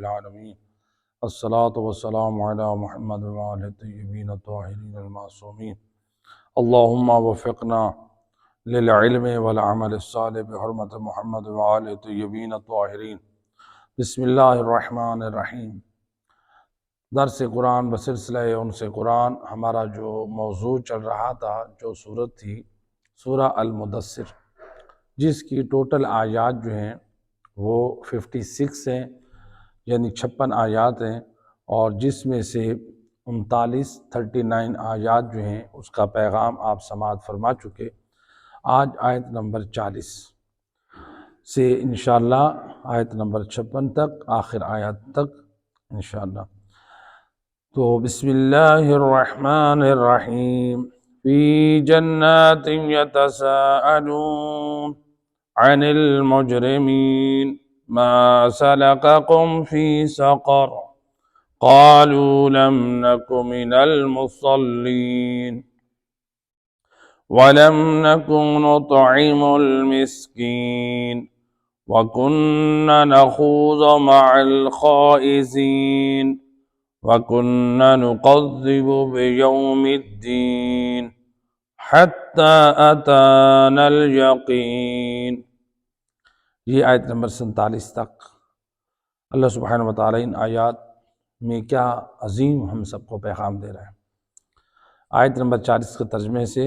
العالمین الصلاة والسلام علی محمد وآلہ الطیبین الطاہرین المعصومین اللہم وفقنا للعلم والعمل الصالح بحرمت محمد وآلہ الطیبین الطاہرین۔ بسم اللہ الرحمن الرحیم۔ درس قرآن بسلسلہ انس قرآن، ہمارا جو موضوع چل رہا تھا، جو سورت تھی سورہ المدثر، جس کی ٹوٹل آیات جو ہیں وہ 56 ہیں، یعنی 56 آیات ہیں، اور جس میں سے 39 آیات جو ہیں اس کا پیغام آپ سماعت فرما چکے۔ آج آیت نمبر 40 سے انشاءاللہ آیت نمبر 56 تک، آخر آیات تک انشاءاللہ۔ تو بسم اللہ الرحمن الرحیم۔ فی جنات یتساءلون عن المجرمین ما سلککم فی سقر قالوا لم نک من المصلین ولم نک نطعم المسکین وکنا نخوض مع الخائضین وَكُنَّا نُكَذِّبُ بِيَوْمِ الدِّينِ حَتَّى أَتَانَا الْيَقِينُ۔ یہ آیت نمبر 47 تک اللہ سبحانہ وتعالی ان آیات میں کیا عظیم ہم سب کو پیغام دے رہا ہے۔ آیت نمبر 40 کے ترجمے سے،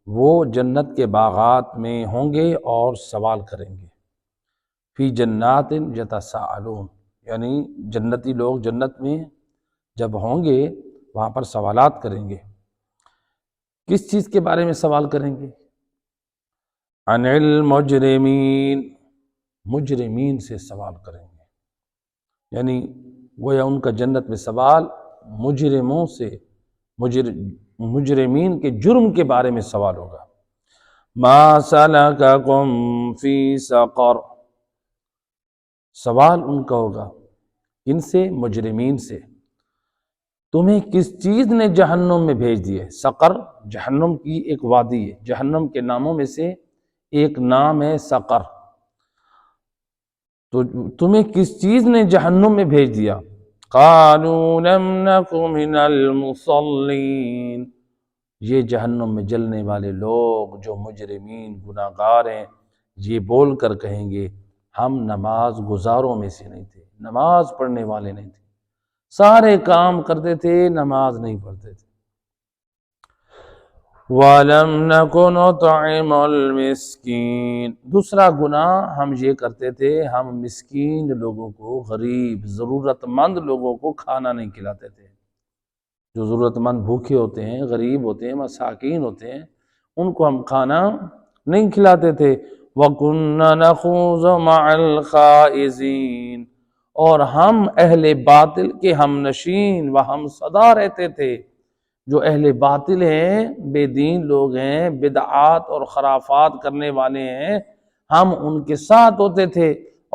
وہ جنت کے باغات میں ہوں گے اور سوال کریں گے۔ فی جنات یتساءلون، یعنی جنتی لوگ جنت میں جب ہوں گے وہاں پر سوالات کریں گے۔ کس چیز کے بارے میں سوال کریں گے؟ عن المجرمین، مجرمین سے سوال کریں گے، یعنی گویا ان کا جنت میں سوال مجرموں سے، مجرمین کے جرم کے بارے میں سوال ہوگا۔ ما سلککم فی سقر، سوال ان کا ہوگا ان سے، مجرمین سے، تمہیں کس چیز نے جہنم میں بھیج دیے۔ سقر جہنم کی ایک وادی ہے، جہنم کے ناموں میں سے ایک نام ہے سقر۔ تو تمہیں کس چیز نے جہنم میں بھیج دیا؟ قالوا لم نک من المصلین، یہ جہنم میں جلنے والے لوگ جو مجرمین گناہگار ہیں یہ بول کر کہیں گے ہم نماز گزاروں میں سے نہیں تھے، نماز پڑھنے والے نہیں تھے، سارے کام کرتے تھے، نماز نہیں پڑھتے تھے۔ وَلَمْ نَكُ نُطْعِمُ الْمِسْكِينَ، دوسرا گناہ ہم یہ کرتے تھے، ہم مسکین لوگوں کو، غریب ضرورت مند لوگوں کو کھانا نہیں کھلاتے تھے۔ جو ضرورت مند بھوکے ہوتے ہیں، غریب ہوتے ہیں، مساکین ہوتے ہیں، ان کو ہم کھانا نہیں کھلاتے تھے۔ وَكُنَّا نَخُوضُ مَعَ الْخَائِضِينَ، اور ہم اہل باطل کے ہم نشین و ہم صدا رہتے تھے۔ جو اہل باطل ہیں، بے دین لوگ ہیں، بدعات اور خرافات کرنے والے ہیں، ہم ان کے ساتھ ہوتے تھے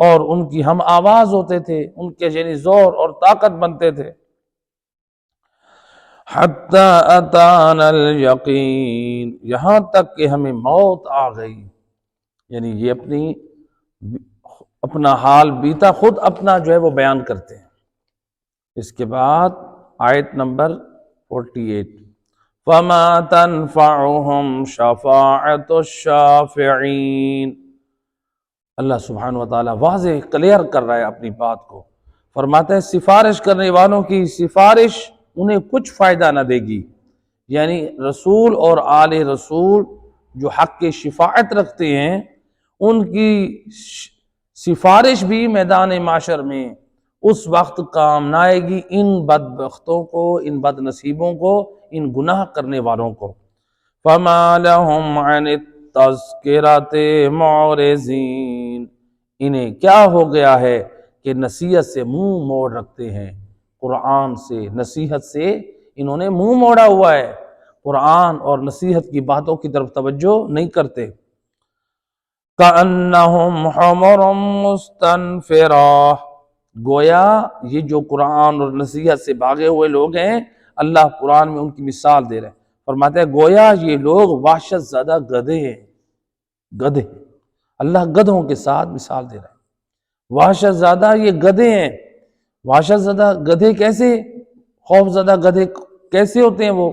اور ان کی ہم آواز ہوتے تھے، ان کے یعنی زور اور طاقت بنتے تھے۔ حَتَّى أَتَانَا الْيَقِينُ، یہاں تک کہ ہمیں موت آ گئی، یعنی یہ اپنا حال بیتا خود اپنا جو ہے وہ بیان کرتے ہیں۔ اس کے بعد آیت نمبر 48، فَمَا تَنْفَعُهُمْ شَفَاعَةُ الشَّافِعِينَ، اللہ سبحانہ وتعالیٰ واضح کلیئر کر رہا ہے اپنی بات کو، فرماتا ہے سفارش کرنے والوں کی سفارش انہیں کچھ فائدہ نہ دے گی، یعنی رسول اور آل رسول جو حق کی شفاعت رکھتے ہیں ان کی سفارش بھی میدان معاشر میں اس وقت کام نہ آئے گی ان بدبختوں کو، ان بد نصیبوں کو، ان گناہ کرنے والوں کو۔ فَمَا لَهُمْ عَنِ التَّذْكِرَةِ مُعْرِضِينَ، انہیں کیا ہو گیا ہے کہ نصیحت سے منہ موڑ رکھتے ہیں، قرآن سے، نصیحت سے انہوں نے منہ موڑا ہوا ہے، قرآن اور نصیحت کی باتوں کی طرف توجہ نہیں کرتے۔ كَأَنَّهُمْ حُمُرٌ مُسْتَنفِرَةٌ، گویا یہ جو قرآن اور نصیحت سے بھاگے ہوئے لوگ ہیں، اللہ قرآن میں ان کی مثال دے رہے ہیں، فرماتے ہیں گویا یہ لوگ وحشت زدہ گدھے ہیں، گدھے، اللہ گدھوں کے ساتھ مثال دے رہا ہے، وحشت زدہ یہ گدھے ہیں، وحشت زدہ گدھے کیسے، خوف زدہ گدھے کیسے ہوتے ہیں؟ وہ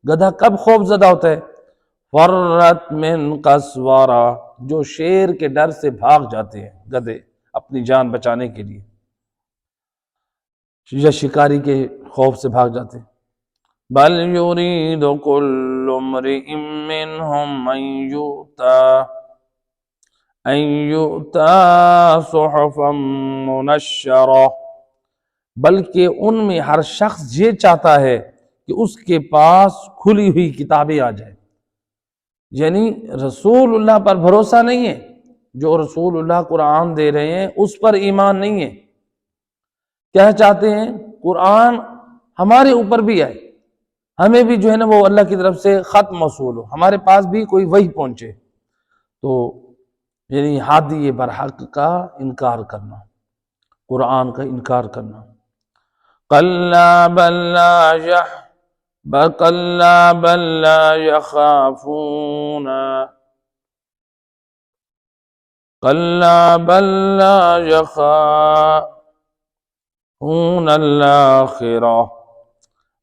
گدھا کب خوف زدہ ہوتا ہے؟ فرت من قسورہ، جو شیر کے ڈر سے بھاگ جاتے ہیں گدھے اپنی جان بچانے کے لیے، یا شکاری کے خوف سے بھاگ جاتے ہیں۔ بل یرید کل امرئ منہم ان یؤتی صحفا منشرہ، بلکہ ان میں ہر شخص یہ چاہتا ہے کہ اس کے پاس کھلی ہوئی کتابیں آ جائیں۔ یعنی رسول اللہ پر بھروسہ نہیں ہے، جو رسول اللہ قرآن دے رہے ہیں اس پر ایمان نہیں ہے۔ کیا چاہتے ہیں؟ قرآن ہمارے اوپر بھی آئے، ہمیں بھی جو ہے نا وہ اللہ کی طرف سے خط موصول ہو، ہمارے پاس بھی کوئی وحی پہنچے۔ تو یعنی ہادی برحق کا انکار کرنا، قرآن کا انکار کرنا۔ کلا بل لا یخافون الآخرہ،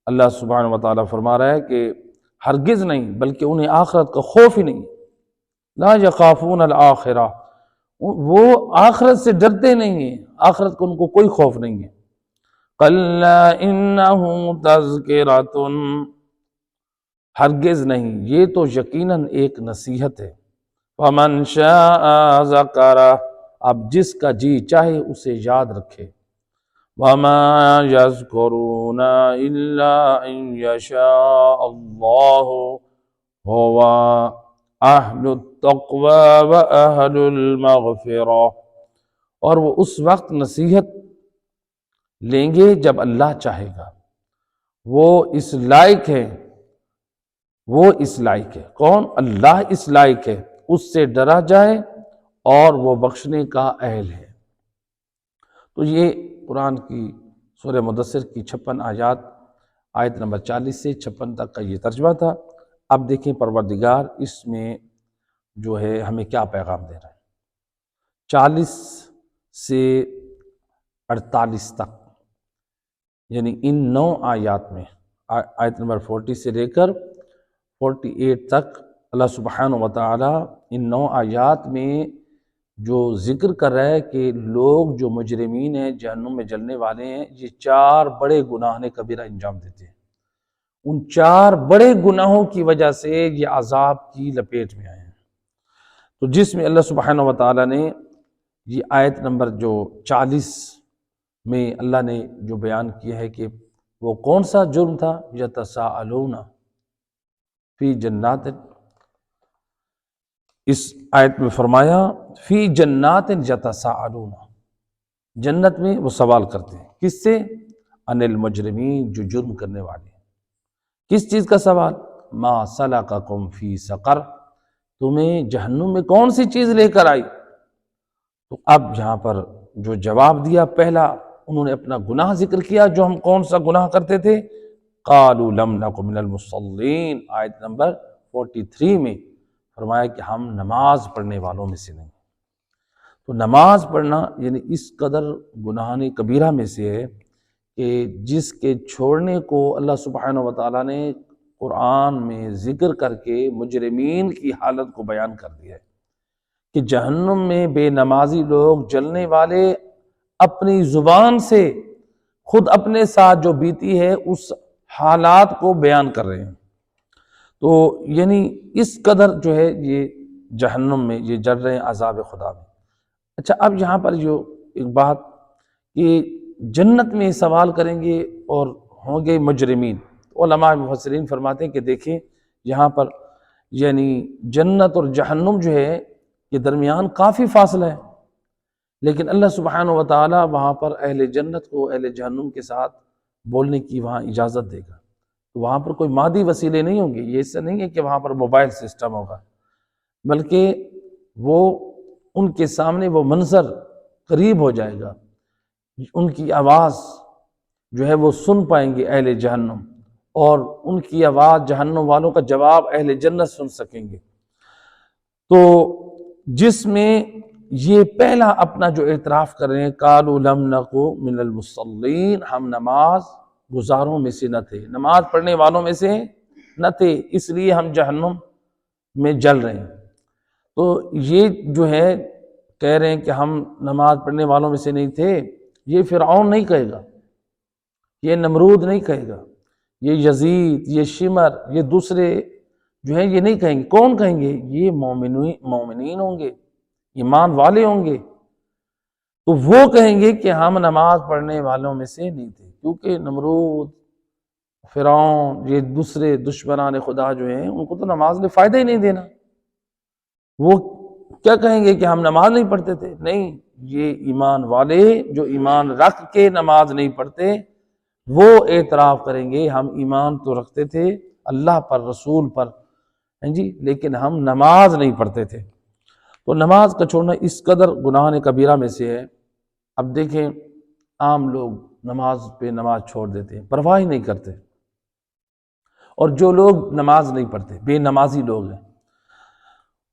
اللہ سبحانہ وتعالیٰ فرما رہا ہے کہ ہرگز نہیں، بلکہ انہیں آخرت کا خوف ہی نہیں، لا یخافون الآخرہ، وہ آخرت سے ڈرتے نہیں ہیں، آخرت کو ان کو کوئی خوف نہیں ہے۔ کلا انہ تذکرۃ، ہرگز نہیں، یہ تو یقیناً ایک نصیحت ہے۔ فمن شاء ذکرہ، اب جس کا جی چاہے اسے یاد رکھے۔ وما یذکرون الا ان یشاء اللہ هو اہل التقوی و اہل المغفرہ، اور وہ اس وقت نصیحت لیں گے جب اللہ چاہے گا، وہ اس لائق ہے، وہ اس لائق ہے، کون؟ اللہ اس لائق ہے اس سے ڈرا جائے اور وہ بخشنے کا اہل ہے۔ تو یہ قرآن کی سورہ مدثر کی 56 آیات، آیت نمبر 40 سے 56 تک کا یہ ترجمہ تھا۔ اب دیکھیں پروردگار اس میں جو ہے ہمیں کیا پیغام دے رہا ہے۔ 40 سے 48 تک، یعنی ان 9 آیات میں، آیت نمبر 40 سے لے کر 48 تک، اللہ سبحانہ وتعالی ان 9 آیات میں جو ذکر کر رہا ہے کہ لوگ جو مجرمین ہیں، جہنم میں جلنے والے ہیں، یہ 4 بڑے گناہ کبیرہ انجام دیتے ہیں۔ ان 4 بڑے گناہوں کی وجہ سے یہ عذاب کی لپیٹ میں آئے ہیں۔ تو جس میں اللہ سبحانہ وتعالی نے یہ آیت نمبر جو 40 میں اللہ نے جو بیان کیا ہے کہ وہ کون سا جرم تھا، یتساءلون فی جنات، اس آیت میں فرمایا فی جنات یتساءلون، جنت میں وہ سوال کرتے ہیں، کس سے؟ عن المجرمین، جو جرم کرنے والے ہیں۔ کس چیز کا سوال؟ ما سلککم فی سقر، تمہیں جہنم میں کون سی چیز لے کر آئی؟ تو اب یہاں پر جو جواب دیا، پہلا انہوں نے اپنا گناہ ذکر کیا، جو ہم کون سا گناہ کرتے تھے؟ قالوا لم نک من المصلین، آیت نمبر 43 میں فرمایا کہ ہم نماز پڑھنے والوں میں سے نہیں۔ تو نماز پڑھنا یعنی اس قدر گناہ کبیرہ میں سے ہے کہ جس کے چھوڑنے کو اللہ سبحانہ وتعالیٰ نے قرآن میں ذکر کر کے مجرمین کی حالت کو بیان کر دیا ہے کہ جہنم میں بے نمازی لوگ جلنے والے اپنی زبان سے خود اپنے ساتھ جو بیتی ہے اس حالات کو بیان کر رہے ہیں۔ تو یعنی اس قدر جو ہے یہ جہنم میں یہ جل رہے ہیں عذاب خدا میں۔ اچھا، اب یہاں پر جو ایک بات کہ جنت میں سوال کریں گے اور ہوں گے مجرمین، علماء مفسرین فرماتے ہیں کہ دیکھیں یہاں پر یعنی جنت اور جہنم جو ہے یہ درمیان کافی فاصلہ ہے، لیکن اللہ سبحانہ وتعالی وہاں پر اہل جنت کو اہل جہنم کے ساتھ بولنے کی وہاں اجازت دے گا۔ تو وہاں پر کوئی مادی وسیلے نہیں ہوں گے، یہ اس سے نہیں ہے کہ وہاں پر موبائل سسٹم ہوگا، بلکہ وہ ان کے سامنے وہ منظر قریب ہو جائے گا، ان کی آواز جو ہے وہ سن پائیں گے اہل جہنم، اور ان کی آواز جہنم والوں کا جواب اہل جنت سن سکیں گے۔ تو جس میں یہ پہلا اپنا جو اعتراف کر رہے ہیں، قالوا لم نکو من المصلین، ہم نماز گزاروں میں سے نہ تھے، نماز پڑھنے والوں میں سے نہ تھے، اس لیے ہم جہنم میں جل رہے ہیں۔ تو یہ جو ہے کہہ رہے ہیں کہ ہم نماز پڑھنے والوں میں سے نہیں تھے، یہ فرعون نہیں کہے گا، یہ نمرود نہیں کہے گا، یہ یزید، یہ شمر، یہ دوسرے جو ہیں یہ نہیں کہیں گے۔ کون کہیں گے؟ یہ مومنین ہوں گے، ایمان والے ہوں گے، تو وہ کہیں گے کہ ہم نماز پڑھنے والوں میں سے نہیں تھے، کیونکہ نمرود، فرعون، یہ دوسرے دشمنان خدا جو ہیں ان کو تو نماز نے فائدہ ہی نہیں دینا، وہ کیا کہیں گے کہ ہم نماز نہیں پڑھتے تھے؟ نہیں، یہ ایمان والے جو ایمان رکھ کے نماز نہیں پڑھتے وہ اعتراف کریں گے ہم ایمان تو رکھتے تھے اللہ پر، رسول پر، جی، لیکن ہم نماز نہیں پڑھتے تھے۔ تو نماز کا چھوڑنا اس قدر گناہ کبیرہ میں سے ہے۔ اب دیکھیں عام لوگ نماز پہ نماز چھوڑ دیتے ہیں، پرواہ ہی نہیں کرتے، اور جو لوگ نماز نہیں پڑھتے، بے نمازی لوگ ہیں،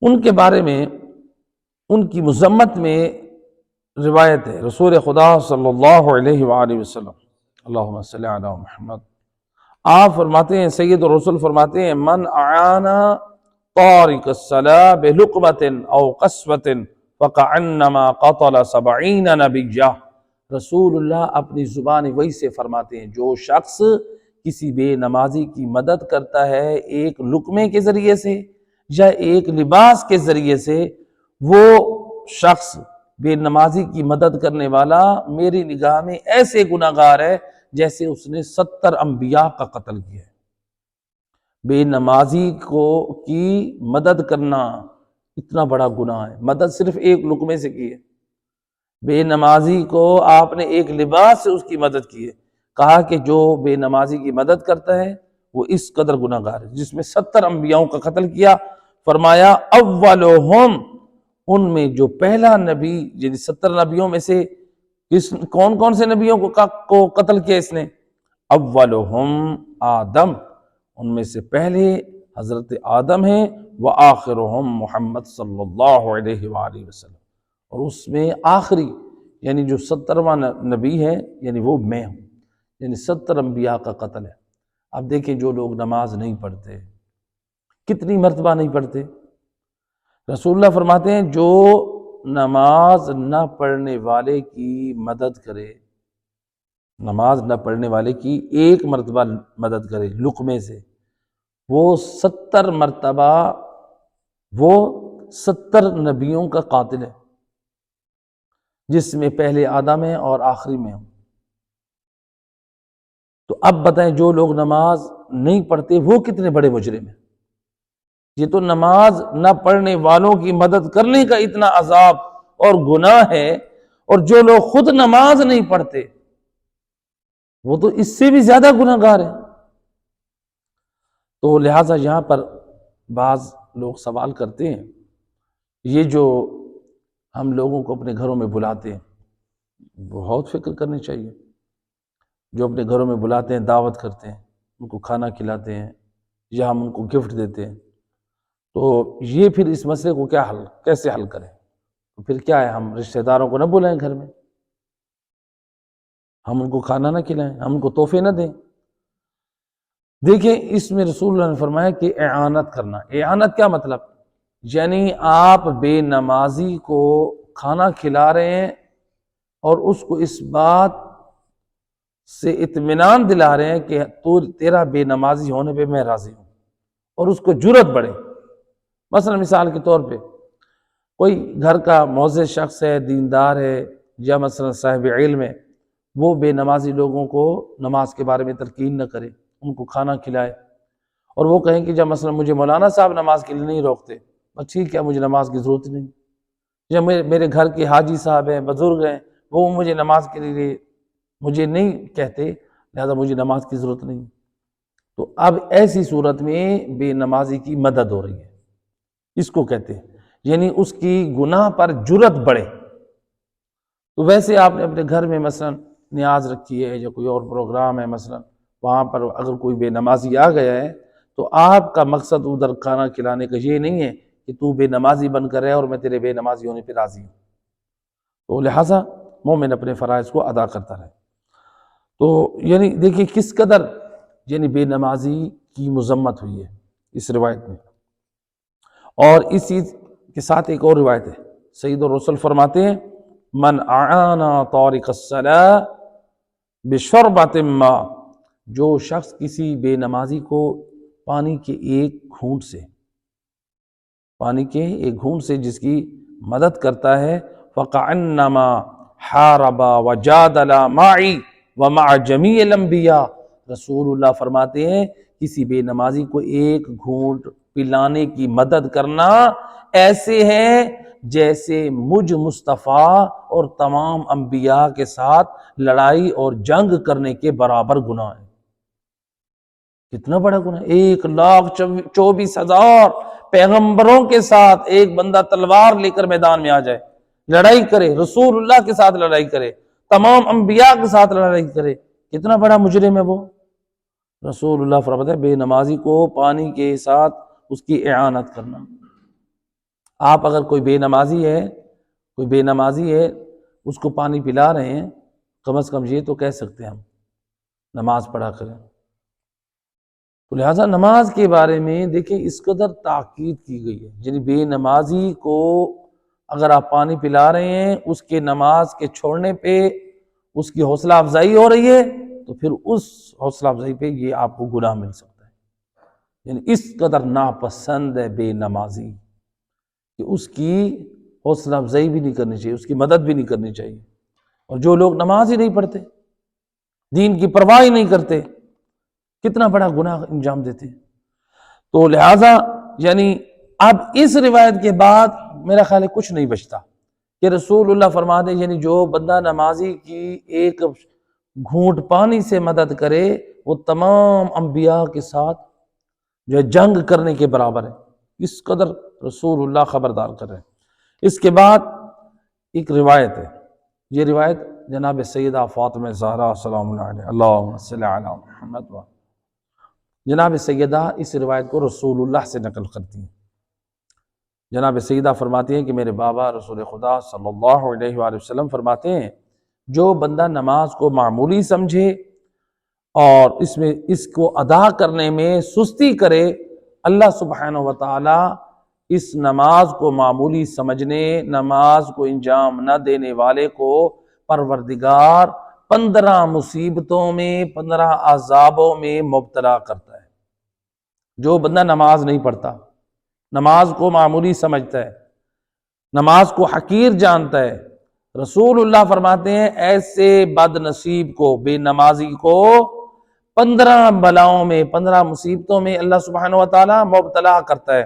ان کے بارے میں ان کی مذمت میں روایت ہے رسول خدا صلی اللہ علیہ وآلہ وسلم، اللہم صلی علی محمد، آپ فرماتے ہیں، سید الرسول فرماتے ہیں، من اعانا طارق الصلاة بلقمة او قسوة فکأنما قتل 70 نبیہ۔ رسول اللہ اپنی زبان وحی سے فرماتے ہیں، جو شخص کسی بے نمازی کی مدد کرتا ہے ایک لقمے کے ذریعے سے یا ایک لباس کے ذریعے سے، وہ شخص بے نمازی کی مدد کرنے والا میری نگاہ میں ایسے گناہگار ہے جیسے اس نے 70 انبیاء کا قتل کیا ہے۔ بے نمازی کی مدد کرنا اتنا بڑا گناہ ہے، مدد صرف ایک لقمے سے کی ہے، بے نمازی کو آپ نے ایک لباس سے اس کی مدد کی ہے، کہا کہ جو بے نمازی کی مدد کرتا ہے وہ اس قدر گناہگار ہے، جس میں 70 انبیاءوں کا قتل کیا۔ فرمایا اولہم، ان میں جو پہلا نبی، یعنی 70 نبیوں میں سے کون کون سے نبیوں کو قتل کیا اس نے؟ اولہم آدم، ان میں سے پہلے حضرت آدم ہیں، وآخرہم محمد صلی اللہ علیہ وآلہ وسلم، اور اس میں آخری یعنی جو 70واں نبی ہے یعنی وہ میں ہوں، یعنی 70 انبیاء کا قتل ہے۔ اب دیکھیں جو لوگ نماز نہیں پڑھتے، کتنی مرتبہ نہیں پڑھتے، رسول اللہ فرماتے ہیں جو نماز نہ پڑھنے والے کی مدد کرے، نماز نہ پڑھنے والے کی ایک مرتبہ مدد کرے لقمے سے، وہ 70 مرتبہ وہ 70 نبیوں کا قاتل ہے، جس میں پہلے آدم ہے اور آخری میں ہوں۔ تو اب بتائیں جو لوگ نماز نہیں پڑھتے وہ کتنے بڑے مجرم ہیں۔ یہ تو نماز نہ پڑھنے والوں کی مدد کرنے کا اتنا عذاب اور گناہ ہے، اور جو لوگ خود نماز نہیں پڑھتے وہ تو اس سے بھی زیادہ گناہگار ہیں۔ تو لہٰذا یہاں پر بعض لوگ سوال کرتے ہیں، یہ جو ہم لوگوں کو اپنے گھروں میں بلاتے ہیں، بہت فکر کرنی چاہیے، جو اپنے گھروں میں بلاتے ہیں، دعوت کرتے ہیں، ان کو کھانا کھلاتے ہیں یا ہم ان کو گفٹ دیتے ہیں، تو یہ پھر اس مسئلے کو کیسے حل کریں؟ تو پھر کیا ہے، ہم رشتہ داروں کو نہ بلائیں گھر میں، ہم ان کو کھانا نہ کھلائیں، ہم ان کو تحفے نہ دیں۔ دیکھیں اس میں رسول اللہ نے فرمایا کہ اعانت کرنا۔ اعانت کیا مطلب؟ یعنی آپ بے نمازی کو کھانا کھلا رہے ہیں اور اس کو اس بات سے اطمینان دلا رہے ہیں کہ تیرا بے نمازی ہونے پہ میں راضی ہوں، اور اس کو جرأت بڑھے۔ مثلا مثال کے طور پہ کوئی گھر کا معزز شخص ہے، دیندار ہے، یا مثلا صاحب علم ہے، وہ بے نمازی لوگوں کو نماز کے بارے میں تلقین نہ کرے، ان کو کھانا کھلائے، اور وہ کہیں کہ جب مثلا مجھے مولانا صاحب نماز کے لیے نہیں روکتے، بس ٹھیک ہے مجھے نماز کی ضرورت نہیں، یا میرے گھر کے حاجی صاحب ہیں، بزرگ ہیں، وہ مجھے نماز کے لیے مجھے نہیں کہتے، لہذا مجھے نماز کی ضرورت نہیں۔ تو اب ایسی صورت میں بے نمازی کی مدد ہو رہی ہے، اس کو کہتے ہیں، یعنی اس کی گناہ پر جرأت بڑھے۔ تو ویسے آپ نے اپنے گھر میں مثلا نیاز رکھی ہے یا کوئی اور پروگرام ہے، مثلا وہاں پر اگر کوئی بے نمازی آ گیا ہے تو آپ کا مقصد ادھر کھانا کھلانے کا یہ نہیں ہے کہ تو بے نمازی بن کر رہے اور میں تیرے بے نمازی ہونے پہ راضی ہوں، تو لہٰذا مومن اپنے فرائض کو ادا کرتا رہے۔ تو یعنی دیکھیں کس قدر یعنی بے نمازی کی مذمت ہوئی ہے اس روایت میں۔ اور اس چیز کے ساتھ ایک اور روایت ہے، سید الرسول فرماتے ہیں من اعانا طارق الصلاۃ بشربۃ ماء، جو شخص کسی بے نمازی کو پانی کے ایک گھونٹ سے جس کی مدد کرتا ہے، فَكَأَنَّمَا حَارَبَ وَجَادَلَ مَعِي وَمَعَ جَمِيعِ الْأَنْبِيَاء، رسول اللہ فرماتے ہیں کسی بے نمازی کو ایک گھونٹ پلانے کی مدد کرنا ایسے ہے جیسے مجھ مصطفیٰ اور تمام انبیاء کے ساتھ لڑائی اور جنگ کرنے کے برابر گناہ ہے۔ کتنا بڑا گناہ، 1,24,000 پیغمبروں کے ساتھ ایک بندہ تلوار لے کر میدان میں آ جائے، لڑائی کرے، رسول اللہ کے ساتھ لڑائی کرے، تمام انبیاء کے ساتھ لڑائی کرے، کتنا بڑا مجرم ہے وہ۔ رسول اللہ فرماتے ہیں بے نمازی کو پانی کے ساتھ اس کی اعانت کرنا۔ آپ اگر کوئی بے نمازی ہے اس کو پانی پلا رہے ہیں، کم از کم یہ تو کہہ سکتے ہیں ہم نماز پڑھا کریں۔ تو لہٰذا نماز کے بارے میں دیکھیں اس قدر تاکید کی گئی ہے، یعنی بے نمازی کو اگر آپ پانی پلا رہے ہیں، اس کے نماز کے چھوڑنے پہ اس کی حوصلہ افزائی ہو رہی ہے، تو پھر اس حوصلہ افزائی پہ یہ آپ کو گناہ مل سکتا ہے۔ یعنی اس قدر ناپسند ہے بے نمازی کہ اس کی حوصلہ افزائی بھی نہیں کرنی چاہیے، اس کی مدد بھی نہیں کرنی چاہیے۔ اور جو لوگ نماز ہی نہیں پڑھتے، دین کی پرواہ ہی نہیں کرتے، کتنا بڑا گناہ انجام دیتے ہیں۔ تو لہٰذا یعنی اب اس روایت کے بعد میرا خیال ہے کچھ نہیں بچتا کہ رسول اللہ فرماتے ہیں یعنی جو بندہ نمازی کی ایک گھونٹ پانی سے مدد کرے وہ تمام انبیاء کے ساتھ جو ہے جنگ کرنے کے برابر ہے۔ اس قدر رسول اللہ خبردار کر رہے ہیں۔ اس کے بعد ایک روایت ہے، یہ روایت جناب سیدہ فاطمہ زہرا سلام اللہ علیہ، اللہم صلی علی محمد و جناب سیدہ اس روایت کو رسول اللہ سے نقل کرتی ہیں۔ جناب سیدہ فرماتی ہیں کہ میرے بابا رسول خدا صلی اللہ علیہ وآلہ وسلم فرماتے ہیں جو بندہ نماز کو معمولی سمجھے اور اس کو ادا کرنے میں سستی کرے، اللہ سبحانہ وتعالی اس نماز کو معمولی سمجھنے، نماز کو انجام نہ دینے والے کو پروردگار 15 مصیبتوں میں 15 عذابوں میں مبتلا کرتا ہے۔ جو بندہ نماز نہیں پڑھتا، نماز کو معمولی سمجھتا ہے، نماز کو حقیر جانتا ہے، رسول اللہ فرماتے ہیں ایسے بد نصیب کو، بے نمازی کو 15 بلاؤں میں 15 مصیبتوں میں اللہ سبحانہ وتعالی مبتلا کرتا ہے۔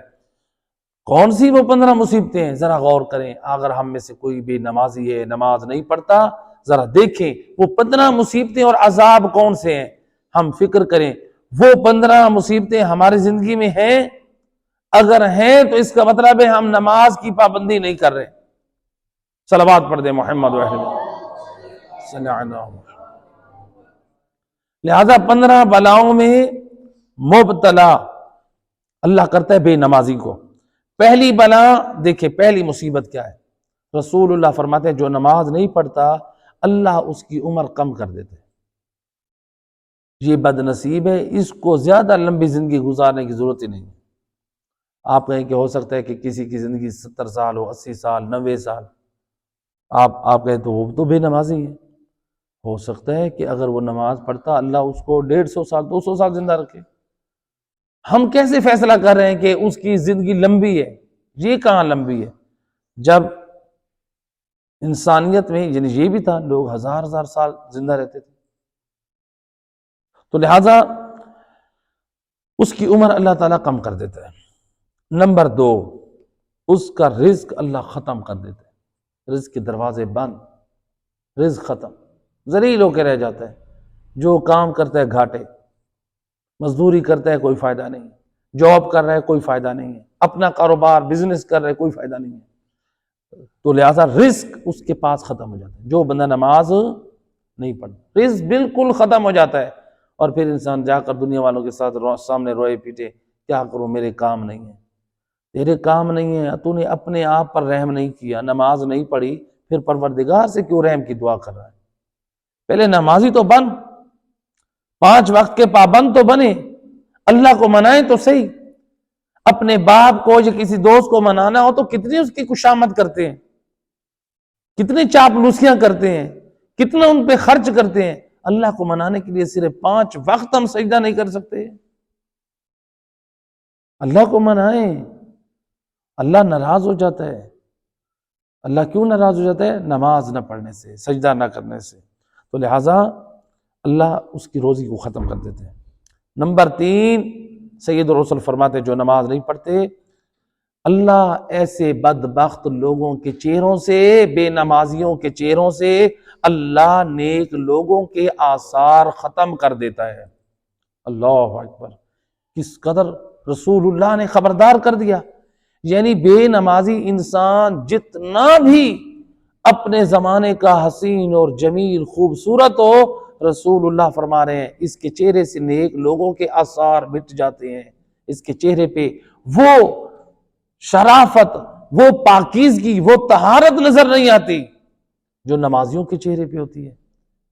کون سی وہ 15 مصیبتیں ہیں؟ ذرا غور کریں، اگر ہم میں سے کوئی بے نمازی ہے، نماز نہیں پڑھتا، ذرا دیکھیں وہ 15 مصیبتیں اور عذاب کون سے ہیں، ہم فکر کریں۔ وہ 15 مصیبتیں ہماری زندگی میں ہیں؟ اگر ہیں تو اس کا مطلب ہے ہم نماز کی پابندی نہیں کر رہے۔ صلوات پڑھ دیں محمد و اہل بیت صلی اللہ علیہ وسلم۔ لہذا 15 بلاؤں میں مبتلا اللہ کرتا ہے بے نمازی کو۔ پہلی بلا دیکھیں، پہلی مصیبت کیا ہے؟ رسول اللہ فرماتے ہیں جو نماز نہیں پڑھتا اللہ اس کی عمر کم کر دیتے ہیں۔ یہ بد نصیب ہے، اس کو زیادہ لمبی زندگی گزارنے کی ضرورت ہی نہیں۔ آپ کہیں کہ ہو سکتا ہے کہ کسی کی زندگی 70 سال ہو، 80 سال، 90 سال، آپ کہیں تو وہ تو بے نمازی ہے۔ ہو سکتا ہے کہ اگر وہ نماز پڑھتا اللہ اس کو 150 سال 200 سال زندہ رکھے۔ ہم کیسے فیصلہ کر رہے ہیں کہ اس کی زندگی لمبی ہے؟ یہ کہاں لمبی ہے؟ جب انسانیت میں یعنی یہ بھی تھا، لوگ ہزار سال زندہ رہتے تھے۔ تو لہٰذا اس کی عمر اللہ تعالیٰ کم کر دیتا ہے۔ نمبر 2، اس کا رزق اللہ ختم کر دیتا ہے۔ رزق کے دروازے بند، رزق ختم، ذلیل ہو کے رہ جاتا ہے۔ جو کام کرتا ہے گھاٹے، مزدوری کرتا ہے کوئی فائدہ نہیں، جاب کر رہا ہے کوئی فائدہ نہیں ہے، اپنا کاروبار بزنس کر رہا ہے کوئی فائدہ نہیں ہے۔ تو لہٰذا رزق اس کے پاس ختم ہو جاتا ہے۔ جو بندہ نماز نہیں پڑھتا رزق بالکل ختم ہو جاتا ہے، اور پھر انسان جا کر دنیا والوں کے ساتھ سامنے روئے پیٹے، کیا کروں میرے کام نہیں ہے۔ تیرے کام نہیں ہے، تو نے اپنے آپ پر رحم نہیں کیا، نماز نہیں پڑھی، پھر پروردگار سے کیوں رحم کی دعا کر رہا ہے؟ پہلے نمازی تو بن، 5 وقت کے پابند تو بنے، اللہ کو منائیں تو صحیح۔ اپنے باپ کو یا کسی دوست کو منانا ہو تو کتنی اس کی خوشامد کرتے ہیں، کتنی چاپلوسیاں کرتے ہیں، کتنا ان پہ خرچ کرتے ہیں۔ اللہ کو منانے کے لیے صرف 5 وقت ہم سجدہ نہیں کر سکتے؟ اللہ کو منائیں، اللہ ناراض ہو جاتا ہے۔ اللہ کیوں ناراض ہو جاتا ہے؟ نماز نہ پڑھنے سے، سجدہ نہ کرنے سے۔ تو لہٰذا اللہ اس کی روزی کو ختم کر دیتے ہیں۔ نمبر 3، سید الرسل فرماتے جو نماز نہیں پڑھتے، اللہ ایسے بدبخت لوگوں کے چہروں سے، بے نمازیوں کے چہروں سے اللہ نیک لوگوں کے آثار ختم کر دیتا ہے۔ اللہ اکبر! کس قدر رسول اللہ نے خبردار کر دیا۔ یعنی بے نمازی انسان جتنا بھی اپنے زمانے کا حسین اور جمیل خوبصورت ہو، رسول اللہ فرما رہے ہیں اس کے چہرے سے نیک لوگوں کے آثار مٹ جاتے ہیں، اس کے چہرے پہ وہ شرافت، وہ پاکیزگی، وہ طہارت نظر نہیں آتی جو نمازیوں کے چہرے پہ ہوتی ہے۔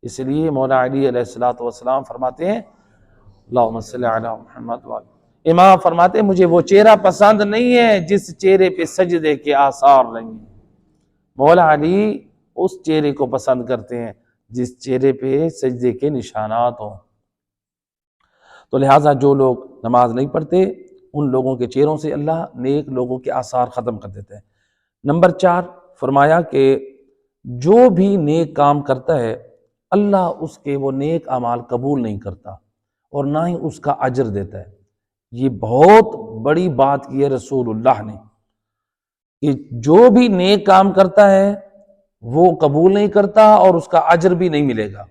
اس لیے مولا علی علیہ السلام فرماتے ہیں اللہم صلی علی محمد وعلی، امام فرماتے ہیں مجھے وہ چہرہ پسند نہیں ہے جس چہرے پہ سجدے کے آثار نہیں ہیں۔ مولا علی اس چہرے کو پسند کرتے ہیں جس چہرے پہ سجدے کے نشانات ہوں۔ تو لہٰذا جو لوگ نماز نہیں پڑھتے ان لوگوں کے چہروں سے اللہ نیک لوگوں کے آثار ختم کر دیتے ہیں۔ نمبر 4 فرمایا کہ جو بھی نیک کام کرتا ہے اللہ اس کے وہ نیک اعمال قبول نہیں کرتا اور نہ ہی اس کا اجر دیتا ہے۔ یہ بہت بڑی بات کی ہے رسول اللہ نے کہ جو بھی نیک کام کرتا ہے وہ قبول نہیں کرتا اور اس کا اجر بھی نہیں ملے گا۔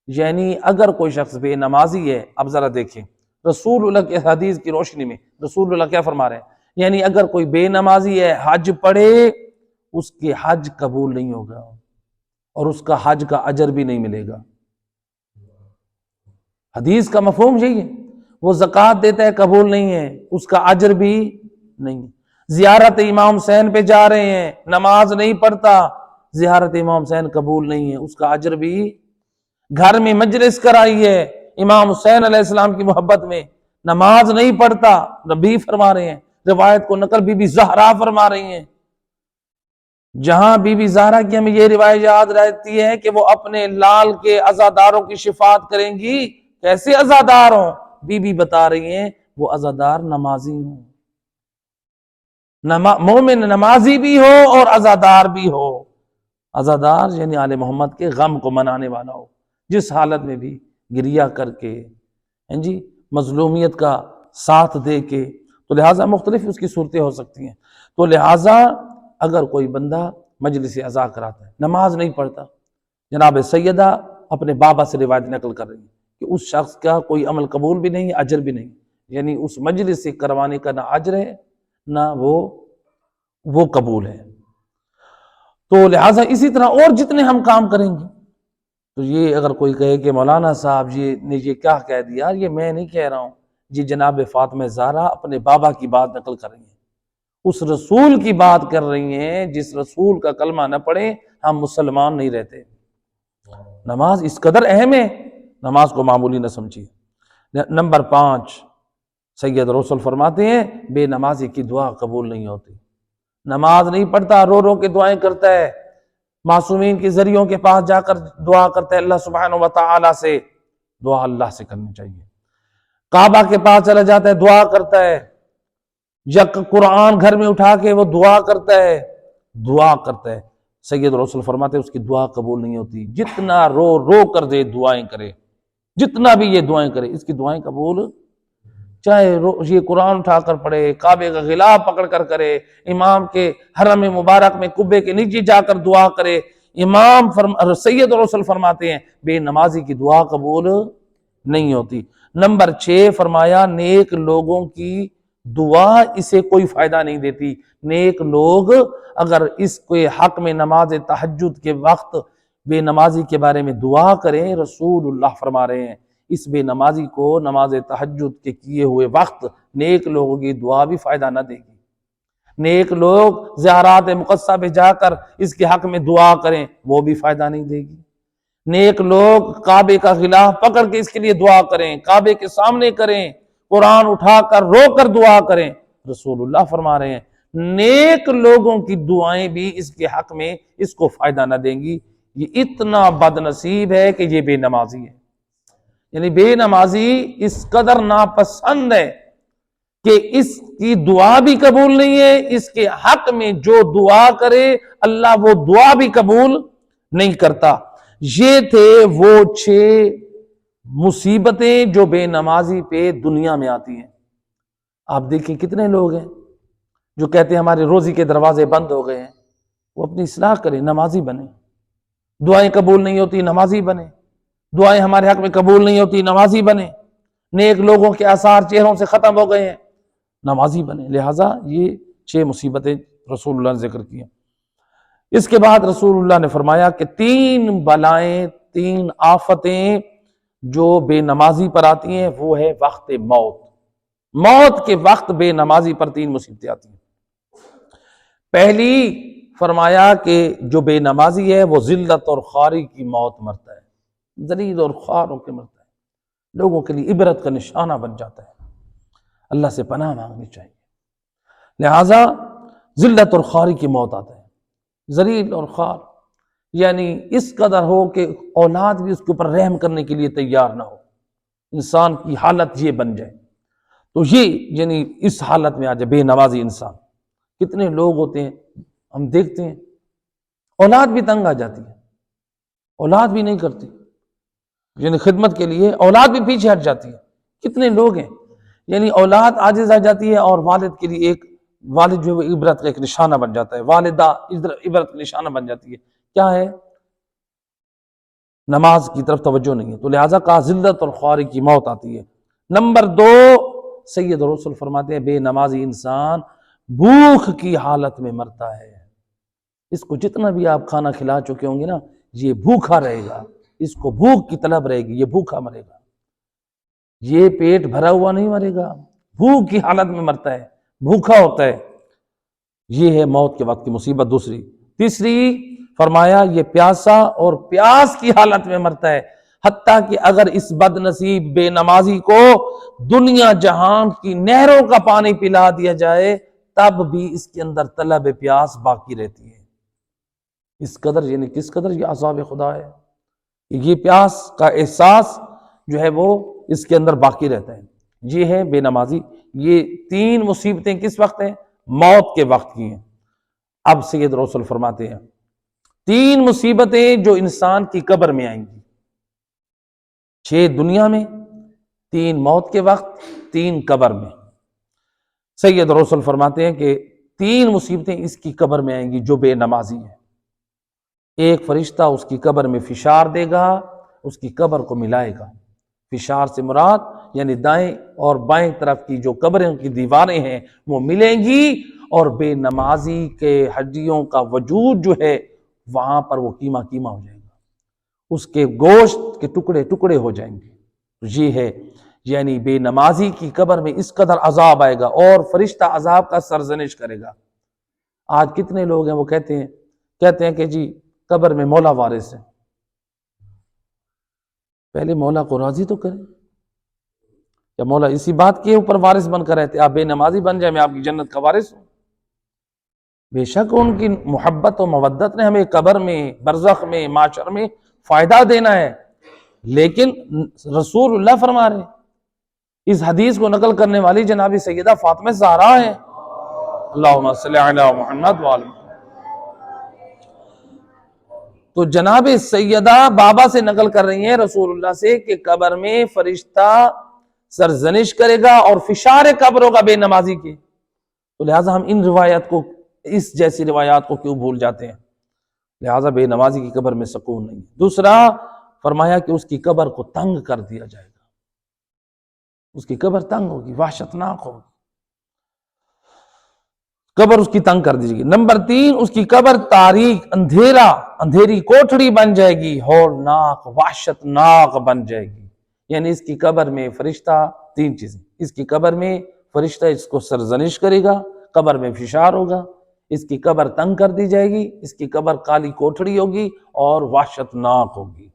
یعنی اگر کوئی شخص بے نمازی ہے، اب ذرا دیکھیں رسول اللہ کے حدیث کی روشنی میں رسول اللہ کیا فرما رہے ہیں، یعنی اگر کوئی بے نمازی ہے حج پڑھے اس کے حج قبول نہیں ہوگا اور اس کا حج کا اجر بھی نہیں ملے گا۔ حدیث کا مفہوم یہی ہے، وہ زکوٰۃ دیتا ہے قبول نہیں ہے، اس کا اجر بھی نہیں ہے۔ زیارت امام حسین پہ جا رہے ہیں، نماز نہیں پڑھتا، زیارت امام حسین قبول نہیں ہے، اس کا اجر بھی۔ گھر میں مجلس کرائی ہے امام حسین علیہ السلام کی محبت میں، نماز نہیں پڑھتا، نبی فرما رہے ہیں، روایت کو نقل بی بی زہرا فرما رہی ہیں، جہاں بی بی زہرا کی ہمیں یہ روایت یاد رہتی ہے کہ وہ اپنے لال کے عزاداروں کی شفاعت کریں گی۔ کیسے عزادار ہوں؟ بی بی بتا رہی ہیں وہ عزادار نمازی ہوں، مومن نمازی بھی ہو اور عزادار بھی ہو۔ عزادار یعنی آل محمد کے غم کو منانے والا ہو، جس حالت میں بھی گریہ کر کے مظلومیت کا ساتھ دے کے، تو لہٰذا مختلف اس کی صورتیں ہو سکتی ہیں۔ تو لہٰذا اگر کوئی بندہ مجلس عزا کراتا ہے نماز نہیں پڑھتا، جناب سیدہ اپنے بابا سے روایت نقل کر رہی ہیں کہ اس شخص کا کوئی عمل قبول بھی نہیں، اجر بھی نہیں، یعنی اس مجلس سے کروانے کا نہ اجر ہے نہ وہ قبول ہے۔ تو لہٰذا اسی طرح اور جتنے ہم کام کریں گے، تو یہ اگر کوئی کہے کہ مولانا صاحب نے یہ کیا کہہ دیا، یہ میں نہیں کہہ رہا ہوں، یہ جناب فاطمہ زہرا اپنے بابا کی بات نقل کر رہی ہیں، اس رسول کی بات کر رہی ہیں جس رسول کا کلمہ نہ پڑھیں ہم مسلمان نہیں رہتے۔ نماز اس قدر اہم ہے، نماز کو معمولی نہ سمجھیے۔ نمبر 5 سید رسول فرماتے ہیں بے نمازی کی دعا قبول نہیں ہوتی۔ نماز نہیں پڑھتا، رو رو کے دعائیں کرتا ہے، معصومین کے ذریعوں کے پاس جا کر دعا کرتا ہے اللہ سبحانہ و تعالی سے، دعا اللہ سے کرنی چاہیے۔ کعبہ کے پاس چلا جاتا ہے دعا کرتا ہے، یا قرآن گھر میں اٹھا کے وہ دعا کرتا ہے، سید رسول فرماتے ہیں اس کی دعا قبول نہیں ہوتی۔ جتنا رو رو کر دے دعائیں کرے، جتنا بھی یہ دعائیں کرے اس کی دعائیں قبول، چاہے یہ قرآن اٹھا کر پڑھے، کعبے کا غلاف پکڑ کر کرے، امام کے حرم مبارک میں قبے کے نیچے جا کر دعا کرے، سید رسول فرماتے ہیں بے نمازی کی دعا قبول نہیں ہوتی۔ نمبر 6 فرمایا نیک لوگوں کی دعا اسے کوئی فائدہ نہیں دیتی۔ نیک لوگ اگر اس کے حق میں نماز تہجد کے وقت بے نمازی کے بارے میں دعا کریں، رسول اللہ فرما رہے ہیں اس بے نمازی کو نماز تہجد کے کیے ہوئے وقت نیک لوگوں کی دعا بھی فائدہ نہ دے گی۔ نیک لوگ زیارات مقدسہ پہ جا کر اس کے حق میں دعا کریں، وہ بھی فائدہ نہیں دے گی۔ نیک لوگ کعبے کا غلاف پکڑ کے اس کے لیے دعا کریں، کعبے کے سامنے کریں، قرآن اٹھا کر رو کر دعا کریں، رسول اللہ فرما رہے ہیں نیک لوگوں کی دعائیں بھی اس کے حق میں اس کو فائدہ نہ دیں گی۔ یہ اتنا بد نصیب ہے کہ یہ بے نمازی ہے، یعنی بے نمازی اس قدر ناپسند ہے کہ اس کی دعا بھی قبول نہیں ہے، اس کے حق میں جو دعا کرے اللہ وہ دعا بھی قبول نہیں کرتا۔ یہ تھے وہ 6 مصیبتیں جو بے نمازی پہ دنیا میں آتی ہیں۔ آپ دیکھیں کتنے لوگ ہیں جو کہتے ہیں ہمارے روزی کے دروازے بند ہو گئے ہیں، وہ اپنی اصلاح کریں، نمازی بنیں۔ دعائیں قبول نہیں ہوتی، نمازی بنیں۔ دعائیں ہمارے حق میں قبول نہیں ہوتی، نمازی بنیں۔ نیک لوگوں کے آثار چہروں سے ختم ہو گئے ہیں، نمازی بنیں۔ لہٰذا یہ 6 مصیبتیں رسول اللہ نے ذکر کی ہیں۔ اس کے بعد رسول اللہ نے فرمایا کہ 3 بلائیں، 3 آفتیں جو بے نمازی پر آتی ہیں وہ ہے وقت موت۔ موت کے وقت بے نمازی پر 3 مصیبتیں آتی ہیں۔ پہلی فرمایا کہ جو بے نمازی ہے وہ ذلت اور خواری کی موت مرتا ہے، ذلیل اور خوار ہو کے مرتا ہے، لوگوں کے لیے عبرت کا نشانہ بن جاتا ہے۔ اللہ سے پناہ مانگنی چاہیے۔ لہٰذا ذلت اور خواری کی موت آتا ہے، ذلیل اور خوار، یعنی اس قدر ہو کہ اولاد بھی اس کے اوپر رحم کرنے کے لیے تیار نہ ہو، انسان کی حالت یہ بن جائے۔ تو یہ یعنی اس حالت میں آ جائے بے نمازی انسان۔ کتنے لوگ ہوتے ہیں ہم دیکھتے ہیں اولاد بھی تنگ آ جاتی ہے، اولاد بھی نہیں کرتی، یعنی خدمت کے لیے اولاد بھی پیچھے ہٹ جاتی ہے۔ کتنے لوگ ہیں یعنی اولاد عاجز آ جاتی ہے اور والد کے لیے والد جو ہے عبرت کا ایک نشانہ بن جاتا ہے، والدہ عبرت کا نشانہ بن جاتی ہے۔ کیا ہے؟ نماز کی طرف توجہ نہیں ہے، تو لہٰذا کہا ذلت اور خواری کی موت آتی ہے۔ نمبر 2، سید رسول فرماتے ہیں بے نمازی انسان بھوک کی حالت میں مرتا ہے۔ اس کو جتنا بھی آپ کھانا کھلا چکے ہوں گے نا، یہ بھوکا رہے گا، اس کو بھوک کی طلب رہے گی، یہ بھوکا مرے گا، یہ پیٹ بھرا ہوا نہیں مرے گا، بھوک کی حالت میں مرتا ہے، بھوکا ہوتا ہے۔ یہ ہے موت کے وقت کی مصیبت دوسری۔ تیسری فرمایا یہ پیاسا اور پیاس کی حالت میں مرتا ہے، حتیٰ کہ اگر اس بد نصیب بے نمازی کو دنیا جہان کی نہروں کا پانی پلا دیا جائے تب بھی اس کے اندر طلب پیاس باقی رہتی ہے۔ اس قدر یعنی کس قدر یہ عذاب خدا ہے، یہ پیاس کا احساس جو ہے وہ اس کے اندر باقی رہتا ہے۔ یہ ہے بے نمازی۔ یہ 3 مصیبتیں کس وقت ہیں؟ موت کے وقت کی ہیں۔ اب سید رسول فرماتے ہیں 3 مصیبتیں جو انسان کی قبر میں آئیں گی، 6 دنیا میں، 3 موت کے وقت، 3 قبر میں۔ سید رسول فرماتے ہیں کہ 3 مصیبتیں اس کی قبر میں آئیں گی جو بے نمازی ہے۔ ایک فرشتہ اس کی قبر میں فشار دے گا، اس کی قبر کو ملائے گا۔ فشار سے مراد یعنی دائیں اور بائیں طرف کی جو قبروں کی دیواریں ہیں وہ ملیں گی، اور بے نمازی کے ہڈیوں کا وجود جو ہے وہاں پر وہ کیما کیما ہو جائے گا، اس کے گوشت کے ٹکڑے ٹکڑے ہو جائیں گے۔ یہ ہے یعنی بے نمازی کی قبر میں اس قدر عذاب آئے گا، اور فرشتہ عذاب کا سرزنش کرے گا۔ آج کتنے لوگ ہیں وہ کہتے ہیں کہ جی قبر میں مولا وارث ہے۔ پہلے مولا کو راضی تو کریں، یا مولا اسی بات کے اوپر وارث بن کر رہتے آپ بے نمازی بن جائیں میں آپ کی جنت کا وارث ہوں۔ بے شک ان کی محبت و مودت نے ہمیں قبر میں، برزخ میں، معاشر میں فائدہ دینا ہے، لیکن رسول اللہ فرما رہے ہیں، اس حدیث کو نقل کرنے والی جناب سیدہ فاطمہ زہرا ہیں، اللہم صلی علی محمد وآل محمد۔ تو جناب سیدہ بابا سے نقل کر رہی ہیں رسول اللہ سے کہ قبر میں فرشتہ سرزنش کرے گا اور فشار قبر ہوگا بے نمازی کے۔ تو لہٰذا ہم ان روایات کو، اس جیسی روایات کو کیوں بھول جاتے ہیں؟ لہٰذا بے نمازی کی قبر میں سکون نہیں۔ دوسرا فرمایا کہ اس کی قبر کو تنگ کر دیا جائے گا، اس کی قبر تنگ ہوگی، وحشتناک ہوگی، قبر اس کی تنگ کر دی جائے گی۔ نمبر 3، اس کی قبر تاریک، اندھیری کوٹھڑی بن جائے گی، ہولناک، وحشتناک بن جائے گی۔ یعنی اس کی قبر میں فرشتہ، 3 چیزیں، اس کی قبر میں فرشتہ اس کو سرزنش کرے گا، قبر میں فشار ہوگا، اس کی قبر تنگ کر دی جائے گی، اس کی قبر کالی کوٹڑی ہوگی اور وحشت ناک ہوگی۔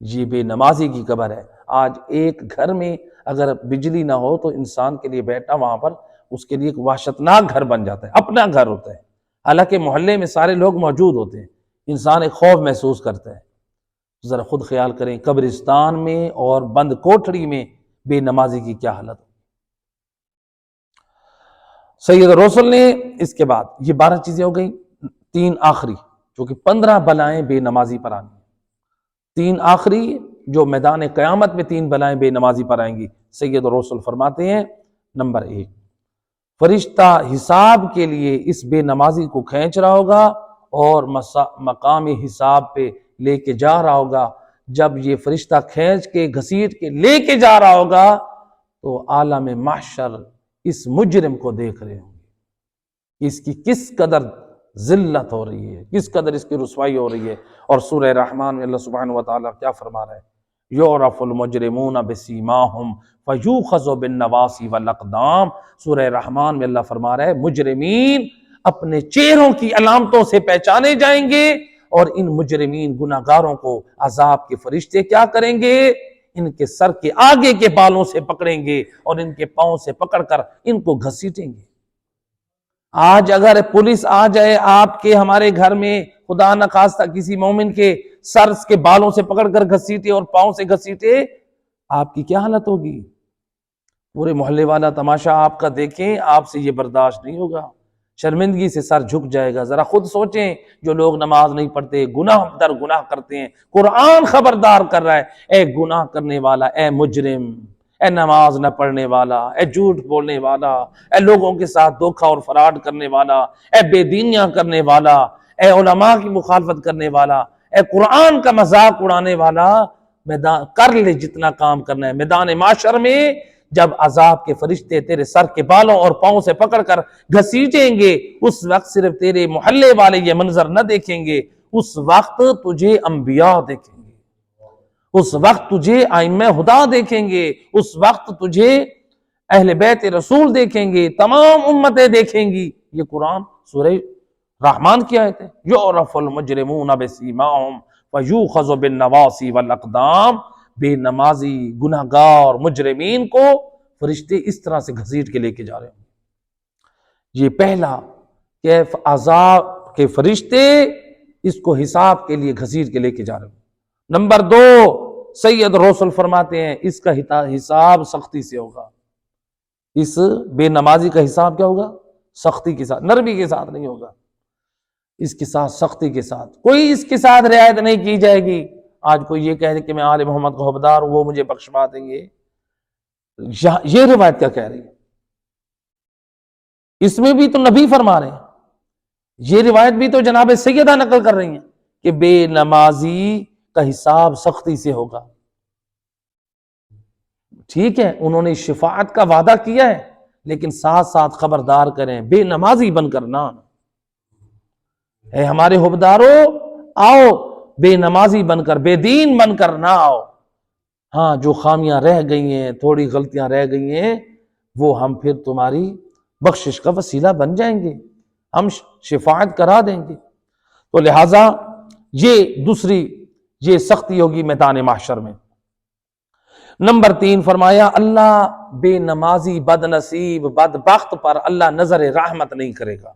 یہ بے نمازی کی قبر ہے۔ آج ایک گھر میں اگر بجلی نہ ہو تو انسان کے لیے بیٹھا وہاں پر اس کے لیے ایک وحشت ناک گھر بن جاتا ہے، اپنا گھر ہوتا ہے، حالانکہ محلے میں سارے لوگ موجود ہوتے ہیں، انسان ایک خوف محسوس کرتا ہے۔ ذرا خود خیال کریں قبرستان میں اور بند کوٹڑی میں بے نمازی کی کیا حالت ہو۔ سید رسول نے اس کے بعد یہ 12 چیزیں ہو گئیں، 3 آخری جو کہ 15 بلائیں بے نمازی پر آنی، 3 آخری جو میدان قیامت میں 3 بلائیں بے نمازی پر آئیں گی۔ سید رسول فرماتے ہیں نمبر 1، فرشتہ حساب کے لیے اس بے نمازی کو کھینچ رہا ہوگا اور مقام حساب پہ لے کے جا رہا ہوگا۔ جب یہ فرشتہ کھینچ کے گھسیٹ کے لے کے جا رہا ہوگا تو عالم محشر اس مجرم کو دیکھ رہے ہوں گے، اس کی کس قدر ذلت ہو رہی ہے، کس قدر اس کی رسوائی ہو رہی ہے۔ اور سورہ رحمان میں اللہ سبحانہ وتعالی کیا فرما رہا ہے؟ یعرف المجرمون بسیماہم فیوخذ بالنواصی والاقدام۔ سورہ رحمان میں اللہ فرما رہا ہے مجرمین اپنے چہروں کی علامتوں سے پہچانے جائیں گے، اور ان مجرمین گناہگاروں کو عذاب کے فرشتے کیا کریں گے؟ ان کے سر کے آگے کے بالوں سے پکڑیں گے اور ان کے پاؤں سے پکڑ کر ان کو گھسیٹیں گے۔ آج اگر پولیس آ جائے آپ کے ہمارے گھر میں، خدا نخواستہ کسی مومن کے سر کے بالوں سے پکڑ کر گھسیٹے اور پاؤں سے گھسیٹے، آپ کی کیا حالت ہوگی؟ پورے محلے والا تماشا آپ کا دیکھیں، آپ سے یہ برداشت نہیں ہوگا، شرمندگی سے سر جھک جائے گا۔ ذرا خود سوچیں، جو لوگ نماز نہیں پڑھتے، گناہ در گناہ کرتے ہیں، قرآن خبردار کر رہا ہے، اے گناہ کرنے والا، اے مجرم، اے نماز نہ پڑھنے والا، اے جھوٹ بولنے والا، اے لوگوں کے ساتھ دھوکہ اور فراڈ کرنے والا، اے بے دینیاں کرنے والا، اے علماء کی مخالفت کرنے والا، اے قرآن کا مذاق اڑانے والا، میدان کر لے جتنا کام کرنا ہے۔ میدان معاشر میں جب عذاب کے فرشتے تیرے سر کے بالوں اور پاؤں سے پکڑ کر گھسیٹیں گے، اس وقت صرف تیرے محلے والے یہ منظر نہ دیکھیں گے، اس وقت تجھے انبیاء دیکھیں گے، اس وقت تجھے ائمہ ہدا دیکھیں گے، اس وقت تجھے اہل بیت رسول دیکھیں گے، تمام امتیں دیکھیں گی۔ یہ قرآن سورہ رحمان کی آیت ہے، یعرف المجرمون بسیماہم فیوخذ بالنواصی والاقدام۔ بے نمازی گناہگار مجرمین کو فرشتے اس طرح سے گھسیٹ کے لے کے جا رہے ہیں۔ یہ پہلا کہ عذاب کے فرشتے اس کو حساب کے لیے گھسیٹ کے لے کے جا رہے ہیں۔ نمبر 2، سید رسول فرماتے ہیں اس کا حساب سختی سے ہوگا۔ اس بے نمازی کا حساب کیا ہوگا؟ سختی کے ساتھ، نرمی کے ساتھ نہیں ہوگا، اس کے ساتھ سختی کے ساتھ، کوئی اس کے ساتھ رعایت نہیں کی جائے گی۔ آج کوئی یہ کہے کہ میں آل محمد کا حبدار ہوں، وہ مجھے بخشوا دیں گے، یہ روایت کیا کہہ رہی ہے؟ اس میں بھی تو نبی فرما رہے ہیں، یہ روایت بھی تو جناب سیدہ نقل کر رہی ہیں کہ بے نمازی کا حساب سختی سے ہوگا۔ ٹھیک ہے، انہوں نے شفاعت کا وعدہ کیا ہے، لیکن ساتھ ساتھ خبردار کریں بے نمازی بن کر نہ آنا۔ اے ہمارے حبدارو، آؤ بے نمازی بن کر، بے دین بن کر نہ آؤ۔ ہاں، جو خامیاں رہ گئی ہیں، تھوڑی غلطیاں رہ گئی ہیں، وہ ہم پھر تمہاری بخشش کا وسیلہ بن جائیں گے، ہم شفاعت کرا دیں گے۔ تو لہٰذا یہ دوسری یہ سختی ہوگی میدان محشر میں۔ نمبر 3 فرمایا اللہ بے نمازی بد نصیب بدبخت پر اللہ نظر رحمت نہیں کرے گا۔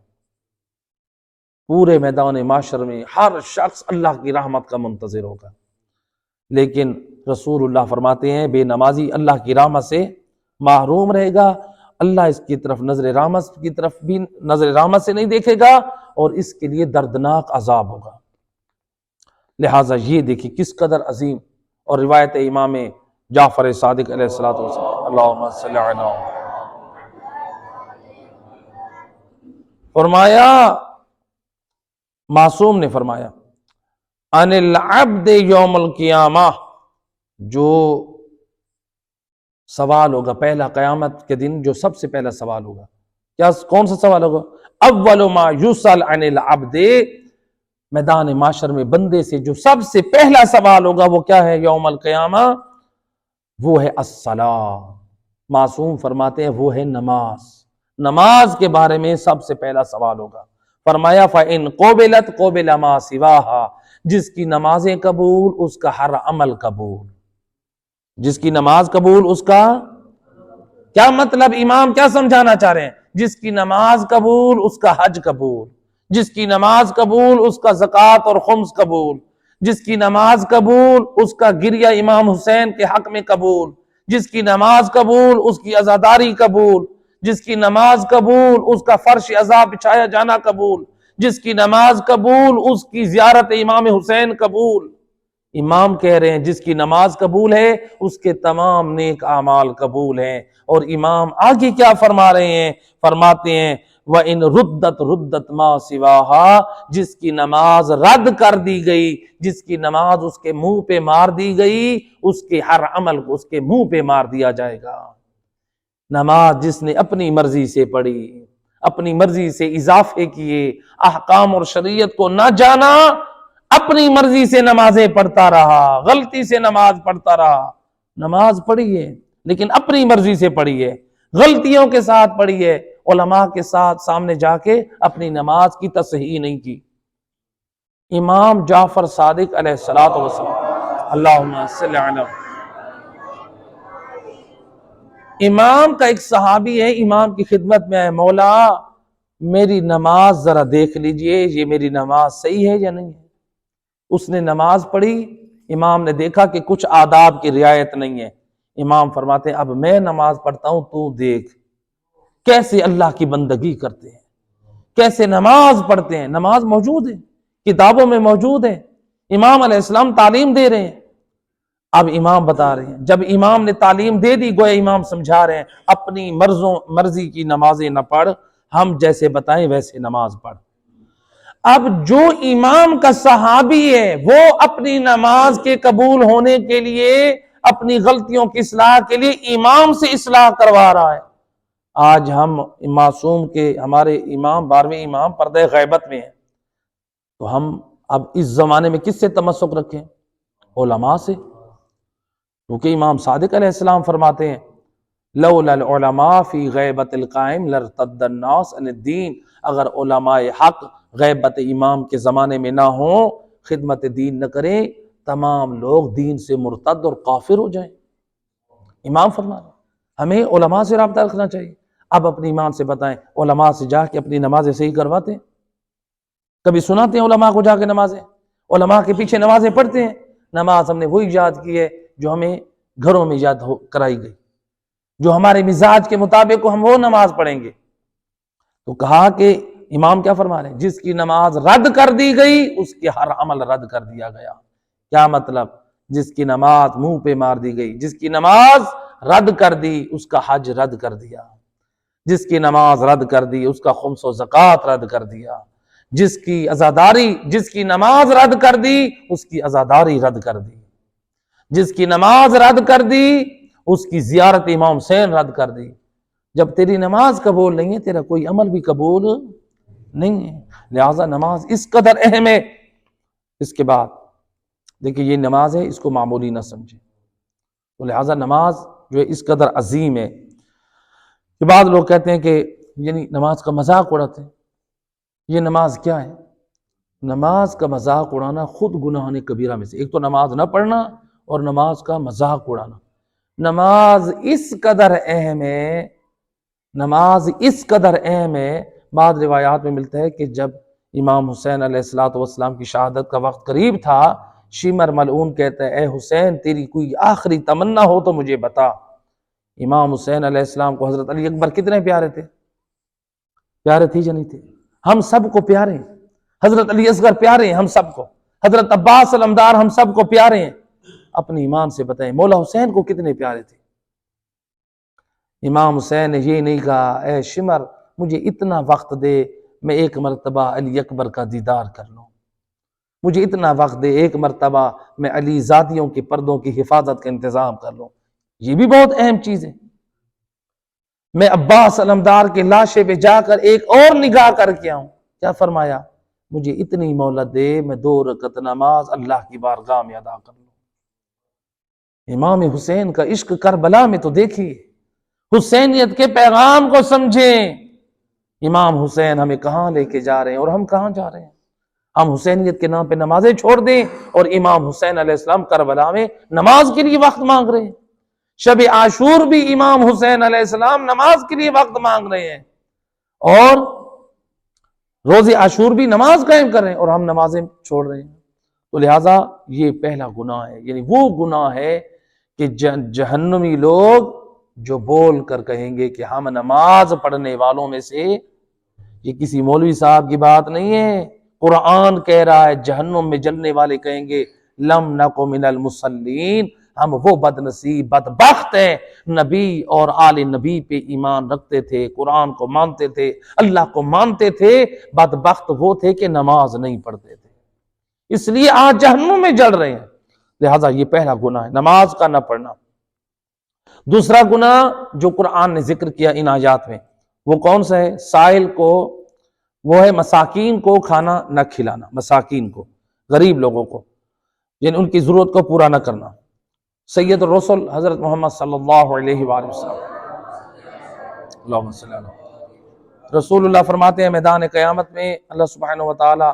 پورے میدان معاشر میں ہر شخص اللہ کی رحمت کا منتظر ہوگا، لیکن رسول اللہ فرماتے ہیں بے نمازی اللہ کی رحمت سے محروم رہے گا، اللہ اس کی طرف نظر رحمت سے نہیں دیکھے گا، اور اس کے لیے دردناک عذاب ہوگا۔ لہٰذا یہ دیکھیں کس قدر عظیم، اور روایت امام جعفر صادق علیہ الصلوۃ والسلام، اللہم صلی علی، فرمایا معصوم نے فرمایا ان العبد یوم القیامہ، جو سوال ہوگا پہلا قیامت کے دن، جو سب سے پہلا سوال ہوگا، کیا کون سا سوال ہوگا؟ اول ما یسأل عن العبد، میدان معاشر میں بندے سے جو سب سے پہلا سوال ہوگا وہ کیا ہے یوم القیامہ؟ وہ ہے الصلاۃ۔ معصوم فرماتے ہیں وہ ہے نماز۔ نماز کے بارے میں سب سے پہلا سوال ہوگا۔ فرمایا فَإِن قُبِلَتْ قُبِلَ مَا سِوَاهَا، جس کی نمازیں قبول اس کا ہر عمل قبول، جس کی نماز قبول اس کا کیا مطلب، امام کیا سمجھانا چاہ رہے ہیں؟ جس کی نماز قبول اس کا حج قبول، جس کی نماز قبول اس کا زکوٰۃ اور خمس قبول، جس کی نماز قبول اس کا گریہ امام حسین کے حق میں قبول، جس کی نماز قبول اس کی عزاداری قبول، جس کی نماز قبول اس کا فرش عزا بچھایا جانا قبول، جس کی نماز قبول اس کی زیارت امام حسین قبول۔ امام کہہ رہے ہیں جس کی نماز قبول ہے اس کے تمام نیک اعمال قبول ہیں۔ اور امام آگے کیا فرما رہے ہیں؟ فرماتے ہیں وَإِن رُدَّتْ رُدَّتْ مَا سِوَاهَا، جس کی نماز رد کر دی گئی، جس کی نماز اس کے منہ پہ مار دی گئی، اس کے ہر عمل کو اس کے منہ پہ مار دیا جائے گا۔ نماز جس نے اپنی مرضی سے پڑھی، اپنی مرضی سے اضافے کیے، احکام اور شریعت کو نہ جانا، اپنی مرضی سے نمازیں پڑھتا رہا، غلطی سے نماز پڑھتا رہا۔ نماز پڑھی ہے لیکن اپنی مرضی سے پڑھی ہے، غلطیوں کے ساتھ پڑھی ہے، علماء کے ساتھ سامنے جا کے اپنی نماز کی تصحیح نہیں کی۔ امام جعفر صادق علیہ الصلوۃ والسلام، اللہم صل علی، امام کا ایک صحابی ہے، امام کی خدمت میں ہے، مولا میری نماز ذرا دیکھ لیجئے، یہ میری نماز صحیح ہے یا نہیں ہے۔ اس نے نماز پڑھی، امام نے دیکھا کہ کچھ آداب کی رعایت نہیں ہے۔ امام فرماتے ہیں اب میں نماز پڑھتا ہوں، تو دیکھ کیسے اللہ کی بندگی کرتے ہیں، کیسے نماز پڑھتے ہیں۔ نماز موجود ہے، کتابوں میں موجود ہے، امام علیہ السلام تعلیم دے رہے ہیں۔ اب امام بتا رہے ہیں، جب امام نے تعلیم دے دی، گویا امام سمجھا رہے ہیں اپنی مرضی کی نمازیں نہ پڑھ، ہم جیسے بتائیں ویسے نماز پڑھ۔ اب جو امام کا صحابی ہے وہ اپنی نماز کے قبول ہونے کے لیے، اپنی غلطیوں کی اصلاح کے لیے امام سے اصلاح کروا رہا ہے۔ آج ہم معصوم کے، ہمارے امام 12ویں امام پردہ غیبت میں ہیں، تو ہم اب اس زمانے میں کس سے تمسک رکھیں؟ علماء سے، کیونکہ امام صادق علیہ السلام فرماتے ہیں لولا العلماء فی غیبت القائم لارتد الناس عن الدین، اگر علماء حق غیبت امام کے زمانے میں نہ ہوں، خدمت دین نہ کریں، تمام لوگ دین سے مرتد اور کافر ہو جائیں۔ امام فرما رہے ہیں ہمیں علماء سے رابطہ رکھنا چاہیے۔ اب اپنی ایمان سے بتائیں، علماء سے جا کے اپنی نمازیں صحیح کرواتے ہیں؟ کبھی سناتے ہیں علماء کو جا کے نمازیں؟ علماء کے پیچھے نمازیں پڑھتے ہیں؟ نماز ہم نے وہی یاد کی ہے جو ہمیں گھروں میں یاد کرائی گئی، جو ہمارے مزاج کے مطابق ہم وہ نماز پڑھیں گے۔ تو کہا کہ امام کیا فرما رہے ہیں؟ جس کی نماز رد کر دی گئی اس کے ہر عمل رد کر دیا گیا۔ کیا مطلب؟ جس کی نماز منہ پہ مار دی گئی، جس کی نماز رد کر دی اس کا حج رد کر دیا، جس کی نماز رد کر دی اس کا خمس و زکوٰۃ رد کر دیا، جس کی نماز رد کر دی اس کی عزاداری رد کر دی، جس کی نماز رد کر دی اس کی زیارت امام حسین رد کر دی۔ جب تیری نماز قبول نہیں ہے تیرا کوئی عمل بھی قبول نہیں ہے، لہذا نماز اس قدر اہم ہے۔ اس کے بعد دیکھیں یہ نماز ہے، اس کو معمولی نہ سمجھیں، تو لہذا نماز جو ہے اس قدر عظیم ہے کہ بعض لوگ کہتے ہیں کہ یعنی نماز کا مذاق اڑاتے ہیں۔ یہ نماز کیا ہے؟ نماز کا مذاق اڑانا خود گناہ کبیرہ میں سے ایک، تو نماز نہ پڑھنا اور نماز کا مذاق اڑانا۔ نماز اس قدر اہم ہے، نماز اس قدر اہم ہے، بعض روایات میں ملتا ہے کہ جب امام حسین علیہ السلام کی شہادت کا وقت قریب تھا، شمر ملعون کہتا ہے اے حسین تیری کوئی آخری تمنا ہو تو مجھے بتا۔ امام حسین علیہ السلام کو حضرت علی اکبر کتنے پیارے تھے؟ پیارے تھے یا نہیں تھے؟ ہم سب کو پیارے ہیں، حضرت علی اصغر پیارے ہیں ہم سب کو، حضرت عباس علمدار ہم سب کو پیارے ہیں۔ اپنی ایمان سے بتائیں مولا حسین کو کتنے پیارے تھے؟ امام حسین نے یہ نہیں کہا اے شمر مجھے اتنا وقت دے میں ایک مرتبہ علی اکبر کا دیدار کر لوں، مجھے اتنا وقت دے ایک مرتبہ میں علی زادیوں کے پردوں کی حفاظت کا انتظام کر لوں۔ یہ بھی بہت اہم چیز ہے۔ میں عباس علمدار کے لاشے پہ جا کر ایک اور نگاہ کر کے آؤں۔ کیا فرمایا؟ مجھے اتنی مہلت دے میں 2 رکعت نماز اللہ کی بارگاہ میں ادا کر لوں۔ امام حسین کا عشق کربلا میں تو دیکھیے، حسینیت کے پیغام کو سمجھیں۔ امام حسین ہمیں کہاں لے کے جا رہے ہیں اور ہم کہاں جا رہے ہیں؟ ہم حسینیت کے نام پہ نمازیں چھوڑ دیں اور امام حسین علیہ السلام کربلا میں نماز کے لیے وقت مانگ رہے ہیں۔ شب عاشور بھی امام حسین علیہ السلام نماز کے لیے وقت مانگ رہے ہیں، اور روز عاشور بھی نماز قائم کر رہے ہیں اور ہم نمازیں چھوڑ رہے ہیں۔ تو لہٰذا یہ پہلا گناہ ہے، یعنی وہ گناہ ہے کہ جہنمی لوگ جو بول کر کہیں گے کہ ہم نماز پڑھنے والوں میں سے، یہ کسی مولوی صاحب کی بات نہیں ہے، قرآن کہہ رہا ہے جہنم میں جلنے والے کہیں گے لم نکو من المصلین، ہم وہ بد نصیب بدبخت ہیں، نبی اور آل نبی پہ ایمان رکھتے تھے، قرآن کو مانتے تھے، اللہ کو مانتے تھے، بدبخت وہ تھے کہ نماز نہیں پڑھتے تھے، اس لیے آج جہنم میں جل رہے ہیں۔ لہٰذا یہ پہلا گناہ ہے نماز کا نہ پڑھنا۔ دوسرا گناہ جو قرآن نے ذکر کیا ان آیات میں، وہ کون سا ہے؟ سائل کو، وہ ہے مساکین کو کھانا نہ کھلانا، مساکین کو، غریب لوگوں کو، یعنی ان کی ضرورت کو پورا نہ کرنا۔ سید الرسل حضرت محمد صلی اللہ علیہ وآلہ وسلم، اللہم صلی اللہ علیہ وسلم، رسول اللہ فرماتے ہیں میدان قیامت میں اللہ سبحانہ وتعالی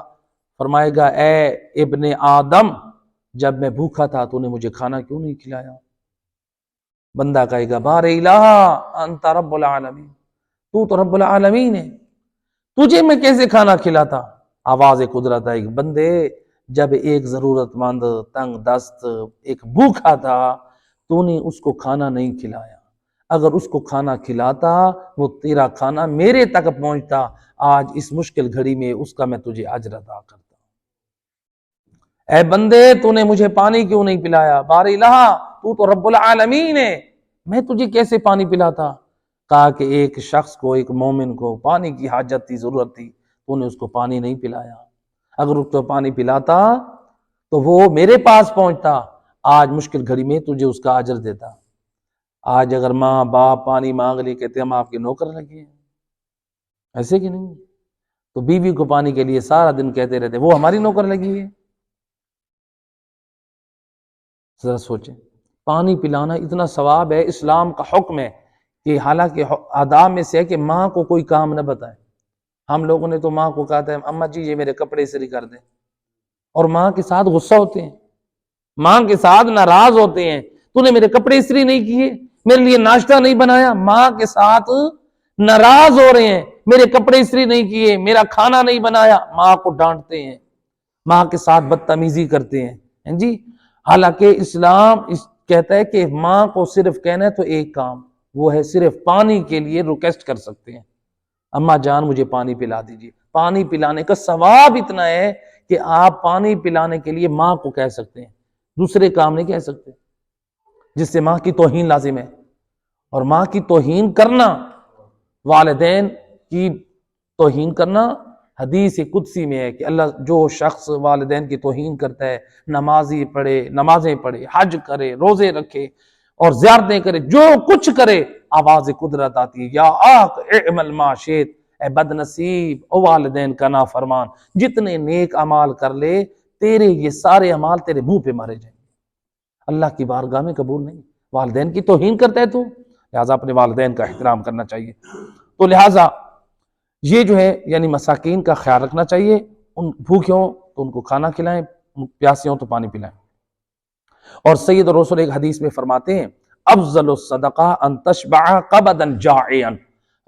فرمائے گا اے ابن آدم، جب میں بھوکا تھا تو نے مجھے کھانا کیوں نہیں کھلایا؟ بندہ کہے گا بار الہ انت رب العالمین، تو تو رب العالمین ہے، تجھے میں کیسے کھانا کھلاتا؟ آواز قدرت ہے، بندے جب ایک ضرورت مند تنگ دست ایک بھوکا تھا تو نے اس کو کھانا نہیں کھلایا، اگر اس کو کھانا کھلاتا وہ تیرا کھانا میرے تک پہنچتا، آج اس مشکل گھڑی میں اس کا میں تجھے اجر عطا کرتا۔ اے بندے تو نے مجھے پانی کیوں نہیں پلایا؟ بار الہ تو تو رب العالمین ہے، میں تجھے کیسے پانی پلاتا؟ کہا کہ ایک شخص کو، ایک مومن کو پانی کی حاجت تھی، ضرورت تھی، تو نے اس کو پانی نہیں پلایا، اگر اس کو پانی پلاتا تو وہ میرے پاس پہنچتا، آج مشکل گھڑی میں تجھے اس کا اجر دیتا۔ آج اگر ماں باپ پانی مانگ لی کہتے ہم آپ کے نوکر لگے ہیں، ایسے کہ نہیں؟ تو بیوی کو پانی کے لیے سارا دن کہتے رہتے وہ ہماری نوکر لگی ہے۔ ذرا سوچیں، پانی پلانا اتنا ثواب ہے، اسلام کا حکم ہے کہ حالانکہ آداب میں سے ہے کہ ماں کو کوئی کام نہ بتائے۔ ہم لوگوں نے تو ماں کو کہا تھا اماں جی یہ میرے کپڑے استری کر دیں، اور ماں کے ساتھ غصہ ہوتے ہیں، ماں کے ساتھ ناراض ہوتے ہیں، تو نے میرے کپڑے استری نہیں کیے، میرے لیے ناشتہ نہیں بنایا، ماں کے ساتھ ناراض ہو رہے ہیں، میرے کپڑے استری نہیں کیے، میرا کھانا نہیں بنایا، ماں کو ڈانٹتے ہیں، ماں کے ساتھ بدتمیزی کرتے ہیں جی۔ حالانکہ اسلام کہتا ہے کہ ماں کو صرف کہنا ہے تو ایک کام، وہ ہے صرف پانی کے لیے ریکویسٹ کر سکتے ہیں، اماں جان مجھے پانی پلا دیجیے۔ پانی پلانے کا ثواب اتنا ہے کہ آپ پانی پلانے کے لیے ماں کو کہہ سکتے ہیں، دوسرے کام نہیں کہہ سکتے، جس سے ماں کی توہین لازم ہے۔ اور ماں کی توہین کرنا، والدین کی توہین کرنا حدیث قدسی میں ہے کہ اللہ جو شخص والدین کی توہین کرتا ہے، نمازیں پڑھے، حج کرے، روزے رکھے اور زیارتیں کرے، جو کچھ کرے، آواز قدرت آتی ہے یا آق اعمل ما شئت، اے بد نصیب او والدین کا نافرمان، جتنے نیک اعمال کر لے تیرے یہ سارے اعمال تیرے منہ پہ مارے جائیں گے، اللہ کی بارگاہ میں قبول نہیں۔ والدین کی توہین کرتا ہے تو لہٰذا اپنے والدین کا احترام کرنا چاہیے۔ تو لہٰذا یہ جو ہے یعنی مساکین کا خیال رکھنا چاہیے، ان بھوکے ہوں تو ان کو کھانا کھلائیں، پیاسے ہوں تو پانی پلائیں۔ اور سید الرسل ایک حدیث میں فرماتے ہیں افضل الصدقہ ان تشبع قبدا جائعا،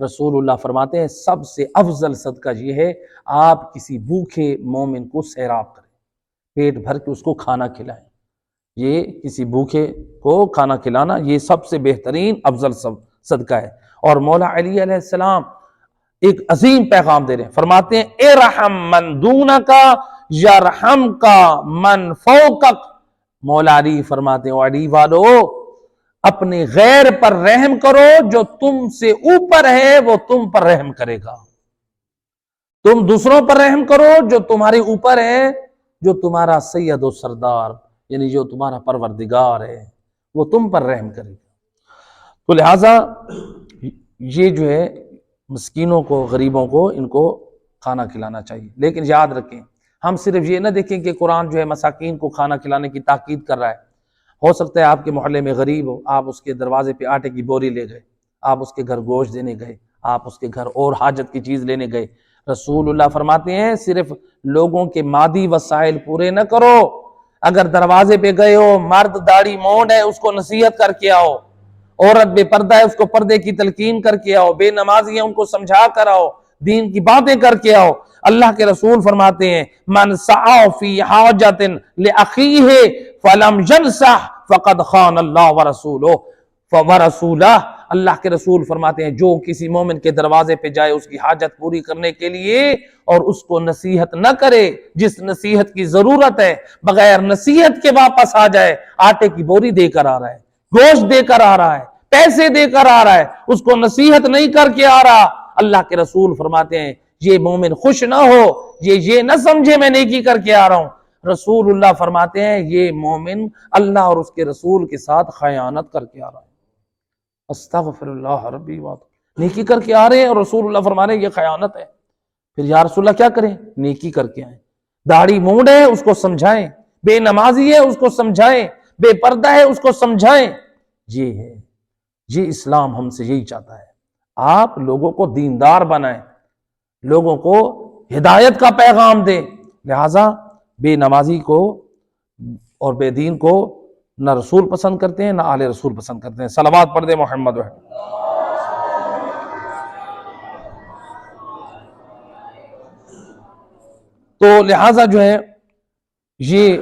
رسول اللہ فرماتے ہیں سب سے افضل صدقہ یہ ہے آپ کسی بھوکے مومن کو سیراب کریں، پیٹ بھر کے اس کو کھانا کھلائیں، یہ کسی بھوکے کو کھانا کھلانا یہ سب سے بہترین افضل صدقہ ہے۔ اور مولا علی علیہ السلام ایک عظیم پیغام دے رہے ہیں، فرماتے ہیں ارحم من دونک یرحمک من فوقک، مولا علی فرماتے ہیں علی والو اپنے غیر پر رحم کرو، جو تم سے اوپر ہے وہ تم پر رحم کرے گا، تم دوسروں پر رحم کرو جو تمہارے اوپر ہے، جو تمہارا سید و سردار یعنی جو تمہارا پروردگار ہے وہ تم پر رحم کرے گا۔ تو لہٰذا یہ جو ہے مسکینوں کو، غریبوں کو، ان کو کھانا کھلانا چاہیے۔ لیکن یاد رکھیں ہم صرف یہ نہ دیکھیں کہ قرآن جو ہے مساکین کو کھانا کھلانے کی تاکید کر رہا ہے، ہو سکتا ہے آپ کے محلے میں غریب ہو، آپ اس کے دروازے پہ آٹے کی بوری لے گئے، آپ اس کے گھر گوشت دینے گئے، آپ اس کے گھر اور حاجت کی چیز لینے گئے، رسول اللہ فرماتے ہیں صرف لوگوں کے مادی وسائل پورے نہ کرو، اگر دروازے پہ گئے ہو، مرد داڑھی مونڈ ہے اس کو نصیحت کر کے آؤ، عورت بے پردہ ہے اس کو پردے کی تلقین کر کے آؤ، بے نمازی ہیں ان کو سمجھا کر آؤ، دین کی باتیں کر کے آؤ۔ اللہ کے رسول فرماتے ہیں من سعى فی حاجت لأخیہ فلم ينصح فقد خان اللہ ورسولہ۔ اللہ کے رسول فرماتے ہیں جو کسی مومن کے دروازے پہ جائے اس کی حاجت پوری کرنے کے لیے اور اس کو نصیحت نہ کرے، جس نصیحت کی ضرورت ہے، بغیر نصیحت کے واپس آ جائے، آٹے کی بوری دے کر آ رہا ہے، گوشت دے کر آ رہا ہے، پیسے دے کر آ رہا ہے، اس کو نصیحت نہیں کر کے آ رہا، اللہ کے رسول فرماتے ہیں یہ مومن خوش نہ ہو، یہ نہ سمجھے میں نیکی کر کے آ رہا ہوں، رسول اللہ فرماتے ہیں یہ مومن اللہ اور اس کے رسول کے ساتھ خیانت کر کے آ رہا ہے۔ استغفر اللہ ربی واتوب، نیکی کر کے آ رہے ہیں اور رسول اللہ فرما رہے ہیں یہ خیانت ہے۔ پھر یا رسول اللہ کیا کریں؟ نیکی کر کے آئیں، داڑھی مونڈ ہے اس کو سمجھائیں، بے نمازی ہے اس کو سمجھائیں، بے پردہ ہے اس کو سمجھائیں، یہ ہے، یہ اسلام ہم سے یہی چاہتا ہے۔ آپ لوگوں کو دیندار بنائیں، لوگوں کو ہدایت کا پیغام دیں، لہٰذا بے نمازی کو اور بے دین کو نہ رسول پسند کرتے ہیں نہ آل رسول پسند کرتے ہیں۔ صلوات پڑھ دیں محمد وحید۔ تو لہٰذا جو ہے یہ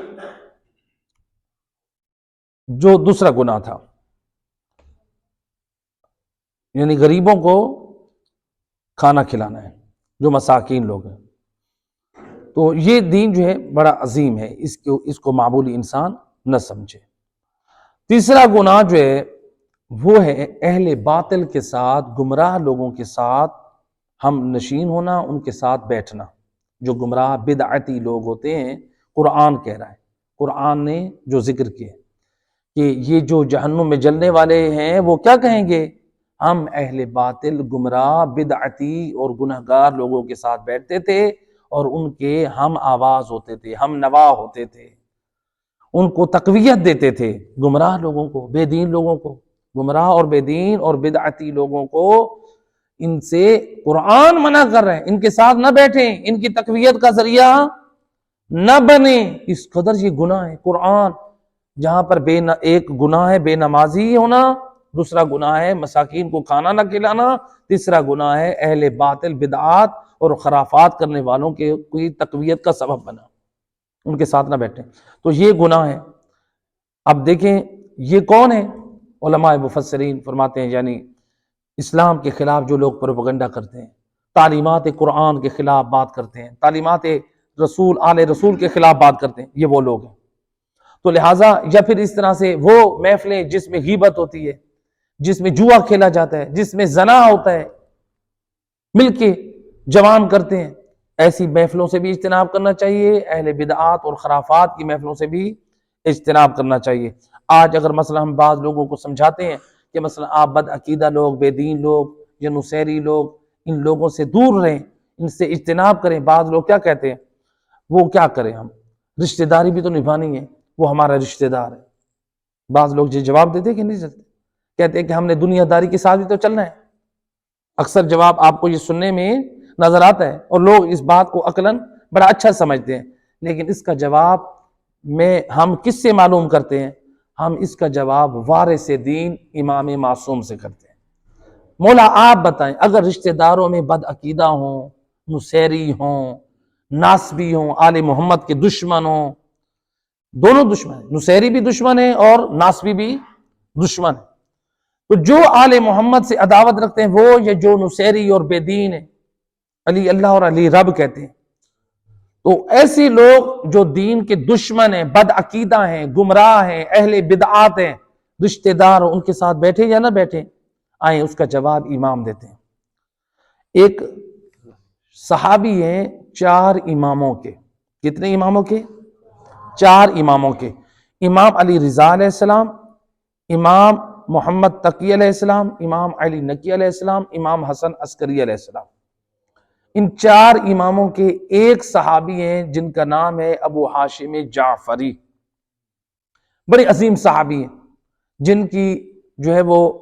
جو دوسرا گناہ تھا، یعنی غریبوں کو کھانا کھلانا ہے، جو مساکین لوگ ہیں، تو یہ دین جو ہے بڑا عظیم ہے، اس کو معمولی انسان نہ سمجھے۔ تیسرا گناہ جو ہے وہ ہے اہل باطل کے ساتھ، گمراہ لوگوں کے ساتھ ہم نشین ہونا، ان کے ساتھ بیٹھنا۔ جو گمراہ بدعتی لوگ ہوتے ہیں، قرآن کہہ رہا ہے، قرآن نے جو ذکر کیا کہ یہ جو جہنم میں جلنے والے ہیں وہ کیا کہیں گے؟ ہم اہل باطل، گمراہ، بدعتی اور گنہگار لوگوں کے ساتھ بیٹھتے تھے اور ان کے ہم آواز ہوتے تھے، ہم نوا ہوتے تھے، ان کو تقویت دیتے تھے، گمراہ لوگوں کو، بے دین لوگوں کو، گمراہ اور بے دین اور بدعتی لوگوں کو ان سے قرآن منع کر رہے ہیں، ان کے ساتھ نہ بیٹھیں، ان کی تقویت کا ذریعہ نہ بنیں، اس قدر یہ گناہ ہے۔ قرآن جہاں پر ایک گناہ ہے بے نمازی ہونا، دوسرا گناہ ہے مساکین کو کھانا نہ کھلانا، تیسرا گناہ ہے اہل باطل، بدعات اور خرافات کرنے والوں کے کوئی تقویت کا سبب بنا، ان کے ساتھ نہ بیٹھیں، تو یہ گناہ ہے۔ اب دیکھیں یہ کون ہے؟ علماء مفسرین فرماتے ہیں یعنی اسلام کے خلاف جو لوگ پروپیگنڈا کرتے ہیں، تعلیمات قرآن کے خلاف بات کرتے ہیں، تعلیمات رسول، آل رسول کے خلاف بات کرتے ہیں، یہ وہ لوگ ہیں۔ تو لہٰذا یا پھر اس طرح سے وہ محفلیں جس میں غیبت ہوتی ہے، جس میں جوا کھیلا جاتا ہے، جس میں زنا ہوتا ہے، مل کے جوان کرتے ہیں، ایسی محفلوں سے بھی اجتناب کرنا چاہیے، اہل بدعات اور خرافات کی محفلوں سے بھی اجتناب کرنا چاہیے۔ آج اگر مثلا ہم بعض لوگوں کو سمجھاتے ہیں کہ مثلا آپ بد عقیدہ لوگ، بے دین لوگ یا نصیری لوگ، ان لوگوں سے دور رہیں، ان سے اجتناب کریں، بعض لوگ کیا کہتے ہیں، وہ کیا کریں، ہم رشتہ داری بھی تو نبھانی ہے، وہ ہمارا رشتہ دار ہے۔ بعض لوگ یہ جواب دیتے کہ نہیں دیتے، کہتے ہیں کہ ہم نے دنیا داری کے ساتھ بھی تو چلنا ہے۔ اکثر جواب آپ کو یہ سننے میں نظر آتا ہے اور لوگ اس بات کو عقلاً بڑا اچھا سمجھتے ہیں، لیکن اس کا جواب میں ہم کس سے معلوم کرتے ہیں؟ ہم اس کا جواب وارث دین امام معصوم سے کرتے ہیں۔ مولا آپ بتائیں، اگر رشتہ داروں میں بد عقیدہ ہوں، نصیری ہوں، ناسبی ہوں، آل محمد کے دشمن ہوں، دونوں دشمن ہیں، نصیری بھی دشمن ہے اور ناسبی بھی دشمن ہے، تو جو آل محمد سے عداوت رکھتے ہیں وہ یہ جو نصیری اور بے دین ہے، علی اللہ اور علی رب کہتے ہیں، تو ایسی لوگ جو دین کے دشمن ہیں، بد عقیدہ ہیں، گمراہ ہیں، اہل بدعات ہیں، رشتہ دار ان کے ساتھ بیٹھے یا نہ بیٹھے؟ آئیں اس کا جواب امام دیتے ہیں۔ ایک صحابی ہیں 4 اماموں کے، کتنے اماموں کے؟ 4 اماموں کے، امام علی رضا علیہ السلام، امام محمد تقی علیہ السلام، امام علی نقی علیہ السلام، امام حسن عسکری علیہ السلام۔ ان 4 اماموں کے ایک صحابی ہیں جن کا نام ہے ابو ہاشم جعفری، بڑے عظیم صحابی ہیں، جن کی جو ہے وہ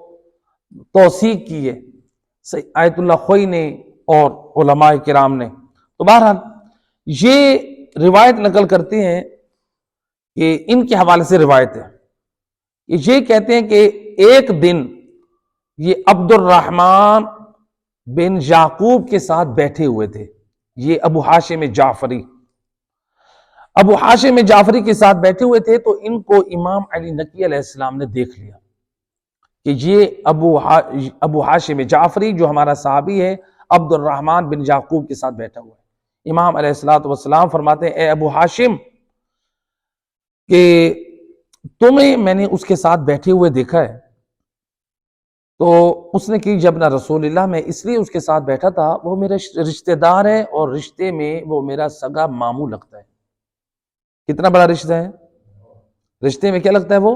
توثیق کی ہے آیت اللہ خوئی نے اور علماء کرام نے. تو بہرحال یہ روایت نقل کرتے ہیں کہ ان کے حوالے سے روایت ہے، یہ کہتے ہیں کہ ایک دن یہ عبد الرحمن بن یعقوب کے ساتھ بیٹھے ہوئے تھے. یہ ابو ہاشم جعفری کے ساتھ بیٹھے ہوئے تھے، تو ان کو امام علی نقی علیہ السلام نے دیکھ لیا کہ یہ ابو ہاشم جعفری جو ہمارا صحابی ہے عبد الرحمن بن یعقوب کے ساتھ بیٹھا ہوا ہے. امام علیہ السلام فرماتے ہیں اے ابو ہاشم کہ تمہیں میں نے اس کے ساتھ بیٹھے ہوئے دیکھا ہے. تو اس نے کہ جب نہ رسول اللہ، میں اس لیے اس کے ساتھ بیٹھا تھا، وہ میرے رشتہ دار ہے اور رشتے میں وہ میرا سگا ماموں لگتا ہے. کتنا بڑا رشتہ ہے؟ رشتے میں کیا لگتا ہے؟ وہ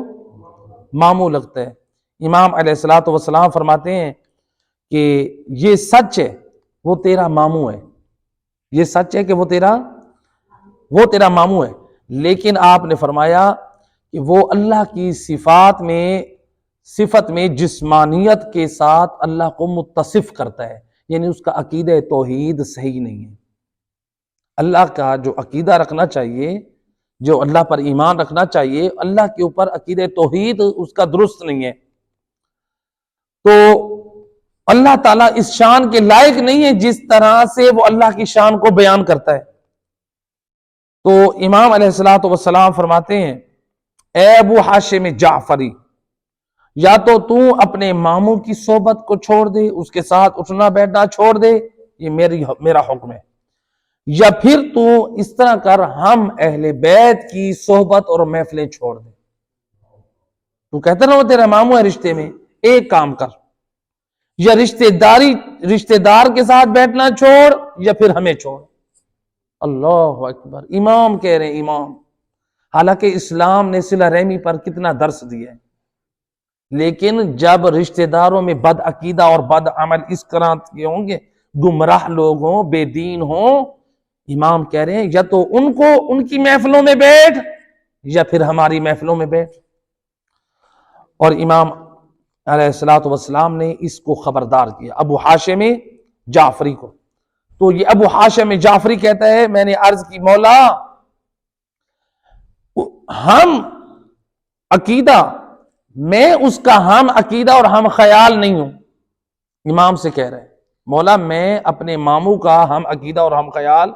ماموں لگتا ہے. امام علیہ السلام فرماتے ہیں کہ یہ سچ ہے وہ تیرا ماموں ہے، یہ سچ ہے کہ وہ تیرا ماموں ہے، لیکن آپ نے فرمایا کہ وہ اللہ کی صفت میں جسمانیت کے ساتھ اللہ کو متصف کرتا ہے، یعنی اس کا عقیدہ توحید صحیح نہیں ہے. اللہ کا جو عقیدہ رکھنا چاہیے، جو اللہ پر ایمان رکھنا چاہیے، اللہ کے اوپر عقیدہ توحید اس کا درست نہیں ہے. تو اللہ تعالیٰ اس شان کے لائق نہیں ہے جس طرح سے وہ اللہ کی شان کو بیان کرتا ہے. تو امام علیہ السلام فرماتے ہیں اے ابو ہاشم جعفری، یا تو اپنے ماموں کی صحبت کو چھوڑ دے، اس کے ساتھ اٹھنا بیٹھنا چھوڑ دے، یہ میرا حکم ہے، یا پھر تو اس طرح کر ہم اہل بیت کی صحبت اور محفلیں چھوڑ دے. تو کہتا نا وہ تیرا ماموں ہے رشتے میں، ایک کام کر، یا رشتے دار کے ساتھ بیٹھنا چھوڑ یا پھر ہمیں چھوڑ. اللہ اکبر. امام کہہ رہے ہیں، امام، حالانکہ اسلام نے صلہ رحمی پر کتنا درس دیا ہے، لیکن جب رشتہ داروں میں بد عقیدہ اور بد عمل اس طرح کے ہوں گے، گمراہ لوگ ہوں، بے دین ہوں، امام کہہ رہے ہیں یا تو ان کی محفلوں میں بیٹھ یا پھر ہماری محفلوں میں بیٹھ. اور امام علیہ السلام نے اس کو خبردار کیا ابو ہاشم جعفری کو. تو یہ ابو ہاشم جعفری کہتا ہے میں نے عرض کی مولا ہم عقیدہ، میں اس کا ہم عقیدہ اور ہم خیال نہیں ہوں. امام سے کہہ رہے ہیں مولا میں اپنے ماموں کا ہم عقیدہ اور ہم خیال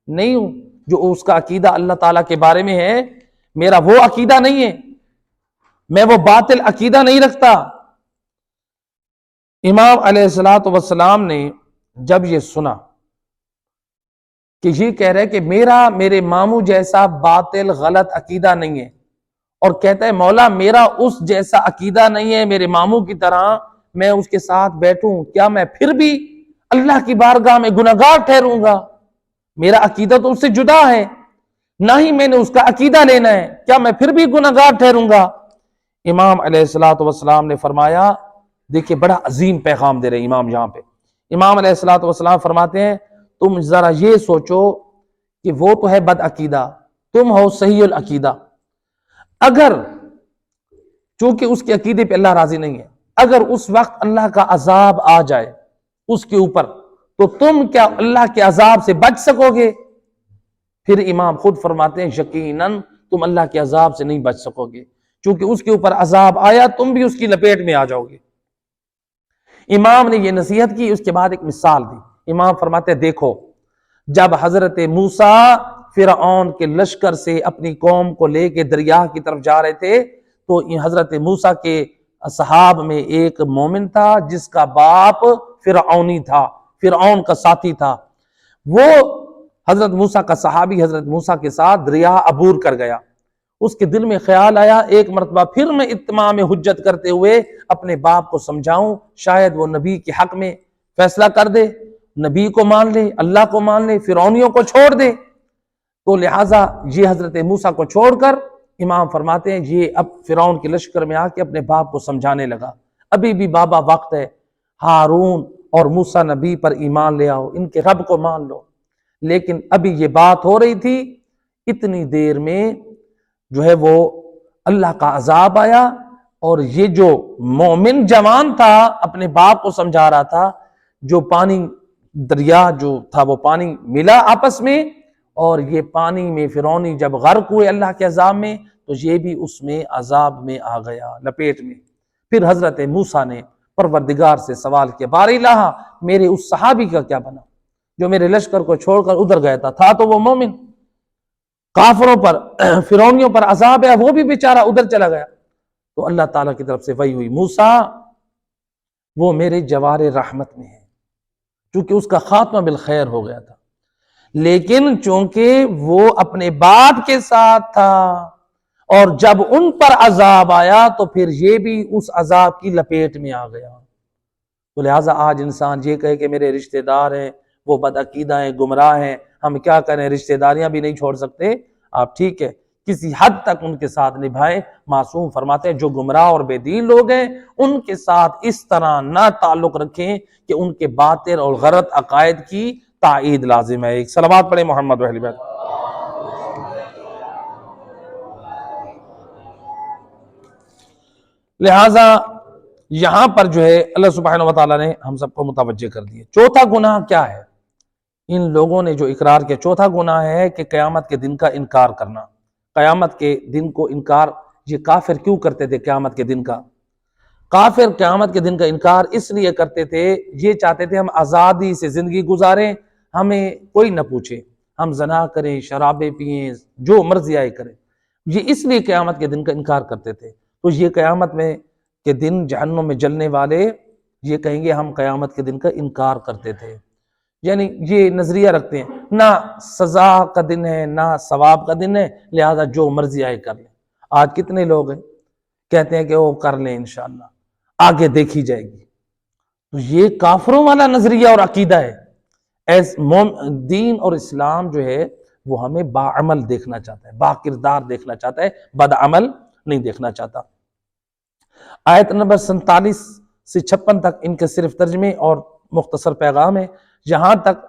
نہیں ہوں، جو اس کا عقیدہ اللہ تعالیٰ کے بارے میں ہے میرا وہ عقیدہ نہیں ہے، میں وہ باطل عقیدہ نہیں رکھتا. امام علیہ السلام نے جب یہ سنا کہ یہ کہہ رہے کہ میرے ماموں جیسا باطل غلط عقیدہ نہیں ہے، اور کہتا ہے مولا میرا اس جیسا عقیدہ نہیں ہے میرے ماموں کی طرح میں اس کے ساتھ بیٹھوں، کیا میں پھر بھی اللہ کی بارگاہ میں گنہگار ٹھہروں گا؟ میرا عقیدہ تو اس سے جدا ہے، نہ ہی میں نے اس کا عقیدہ لینا ہے، کیا میں پھر بھی گنہگار ٹھہروں گا؟ امام علیہ السلام نے فرمایا، دیکھیں بڑا عظیم پیغام دے رہے امام یہاں پہ. امام علیہ السلام فرماتے ہیں تم ذرا یہ سوچو کہ وہ تو ہے بد عقیدہ، تم ہو صحیح العقیدہ. اگر چونکہ اس کے عقیدے پہ اللہ راضی نہیں ہے، اگر اس وقت اللہ کا عذاب آ جائے اس کے اوپر تو تم کیا اللہ کے عذاب سے بچ سکو گے؟ پھر امام خود فرماتے ہیں یقیناً تم اللہ کے عذاب سے نہیں بچ سکو گے، چونکہ اس کے اوپر عذاب آیا تم بھی اس کی لپیٹ میں آ جاؤ گے. امام نے یہ نصیحت کی، اس کے بعد ایک مثال دی. امام فرماتے ہیں دیکھو جب حضرت موسیٰ فرعون کے لشکر سے اپنی قوم کو لے کے دریا کی طرف جا رہے تھے تو حضرت موسیٰ کے اصحاب میں ایک مومن تھا جس کا باپ فرعونی تھا، فرعون کا ساتھی تھا. وہ حضرت موسیٰ کا صحابی حضرت موسیٰ کے ساتھ دریا عبور کر گیا. اس کے دل میں خیال آیا ایک مرتبہ پھر میں اتمام حجت کرتے ہوئے اپنے باپ کو سمجھاؤں، شاید وہ نبی کے حق میں فیصلہ کر دے، نبی کو مان لے، اللہ کو مان لے، فرعونیوں کو چھوڑ دے. تو لہٰذا یہ حضرت موسیٰ کو چھوڑ کر امام فرماتے ہیں یہ اب فرعون کے لشکر میں آ کے اپنے باپ کو سمجھانے لگا، ابھی بھی بابا وقت ہے، ہارون اور موسیٰ نبی پر ایمان لے آؤ، ان کے رب کو مان لو. لیکن ابھی یہ بات ہو رہی تھی، اتنی دیر میں جو ہے وہ اللہ کا عذاب آیا اور یہ جو مومن جوان تھا اپنے باپ کو سمجھا رہا تھا، جو پانی دریا جو تھا وہ پانی ملا آپس میں، اور یہ پانی میں فرعونی جب غرق ہوئے اللہ کے عذاب میں تو یہ بھی اس میں عذاب میں آ گیا، لپیٹ میں۔ پھر حضرت موسیٰ نے پروردگار سے سوال کیا، باری الہ میرے اس صحابی کا کیا بنا جو میرے لشکر کو چھوڑ کر ادھر گیا تھا تو وہ مومن، کافروں پر فرعونیوں پر عذاب ہے، وہ بھی بیچارہ ادھر چلا گیا۔ تو اللہ تعالیٰ کی طرف سے وحی ہوئی، موسیٰ وہ میرے جوار رحمت میں ہے، چونکہ اس کا خاتمہ بالخیر ہو گیا تھا، لیکن چونکہ وہ اپنے باپ کے ساتھ تھا اور جب ان پر عذاب آیا تو پھر یہ بھی اس عذاب کی لپیٹ میں آ گیا۔ تو لہٰذا آج انسان یہ کہے کہ میرے رشتہ دار ہیں وہ بدعقیدہ ہیں، گمراہ ہیں، ہم کیا کریں، رشتہ داریاں بھی نہیں چھوڑ سکتے، آپ ٹھیک ہے کسی حد تک ان کے ساتھ نبھائیں۔ معصوم فرماتے ہیں جو گمراہ اور بے دین لوگ ہیں ان کے ساتھ اس طرح نہ تعلق رکھیں کہ ان کے باطل اور غلط عقائد کی تائید لازم ہے۔ ایک صلوات پڑھیں محمد و اہل بیت۔ لہٰذا یہاں پر جو ہے اللہ سبحانہ وتعالیٰ نے ہم سب کو متوجہ کر دیا۔ چوتھا گناہ کیا ہے؟ ان لوگوں نے جو اقرار کیا، چوتھا گناہ ہے کہ قیامت کے دن کا انکار کرنا۔ قیامت کے دن کو انکار، یہ کافر کیوں کرتے تھے؟ قیامت کے دن کا کافر قیامت کے دن کا انکار اس لیے کرتے تھے، یہ چاہتے تھے ہم آزادی سے زندگی گزاریں، ہمیں کوئی نہ پوچھے، ہم زنا کریں، شرابیں پئیں، جو مرضی آئے کریں۔ یہ اس لیے قیامت کے دن کا انکار کرتے تھے۔ تو یہ قیامت میں کے دن جہنم میں جلنے والے یہ کہیں گے ہم قیامت کے دن کا انکار کرتے تھے، یعنی یہ نظریہ رکھتے ہیں نہ سزا کا دن ہے نہ ثواب کا دن ہے، لہذا جو مرضی آئے کر لیں۔ آج کتنے لوگ ہیں کہتے ہیں کہ وہ کر لیں انشاءاللہ آگے دیکھی جائے گی، تو یہ کافروں والا نظریہ اور عقیدہ ہے۔ دین اور اسلام جو ہے وہ ہمیں باعمل دیکھنا چاہتا ہے، با کردار دیکھنا چاہتا ہے، بدعمل نہیں دیکھنا چاہتا۔ آیت نمبر 47 سے 56 تک ان کے صرف ترجمے اور مختصر پیغام ہے۔ یہاں تک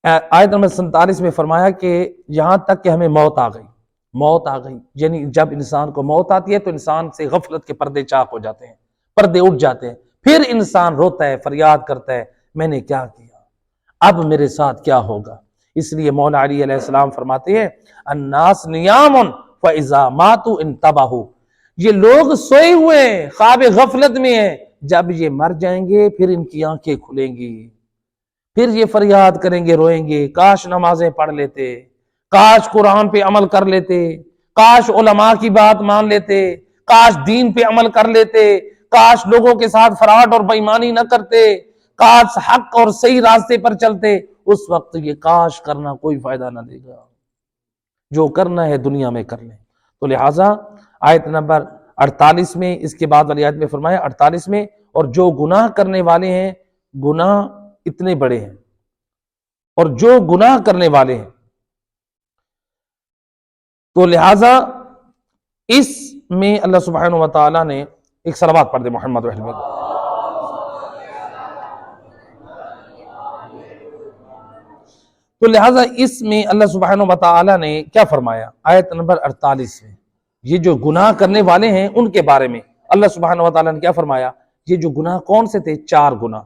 آیت نمبر 47 میں فرمایا کہ یہاں تک کہ ہمیں موت آ گئی، موت آ گئی، یعنی جب انسان کو موت آتی ہے تو انسان سے غفلت کے پردے چاک ہو جاتے ہیں، پردے اٹھ جاتے ہیں، پھر انسان روتا ہے، فریاد کرتا ہے میں نے کیا کیا، اب میرے ساتھ کیا ہوگا۔ اس لیے مولا علی علیہ السلام فرماتے ہیں الناس نیام فاذا ماتوا انتبہوا، یہ لوگ سوئے ہوئے ہیں، خواب غفلت میں ہیں، جب یہ مر جائیں گے پھر ان کی آنکھیں کھلیں گی، پھر یہ فریاد کریں گے، روئیں گے، کاش نمازیں پڑھ لیتے، کاش قرآن پہ عمل کر لیتے، کاش علماء کی بات مان لیتے، کاش دین پہ عمل کر لیتے، کاش لوگوں کے ساتھ فراڈ اور بےایمانی نہ کرتے، کاش حق اور صحیح راستے پر چلتے۔ اس وقت یہ کاش کرنا کوئی فائدہ نہ دے گا، جو کرنا ہے دنیا میں کر لیں۔ تو لہٰذا آیت نمبر 48 میں، اس کے بعد والی آیت میں فرمایا 48 میں، اور جو گناہ کرنے والے ہیں، گناہ اتنے بڑے ہیں، اور جو گناہ کرنے والے ہیں تو لہٰذا اس میں اللہ سبحانہ وتعالی نے ایک صلوات پڑھ دے محمد و اہل بیت۔ تو لہٰذا اس میں اللہ سبحانہ وتعالی نے کیا فرمایا آیت نمبر 48 میں، یہ جو گناہ کرنے والے ہیں ان کے بارے میں اللہ سبحانہ وتعالی نے کیا فرمایا؟ یہ جو گناہ کون سے تھے؟ 4 گناہ۔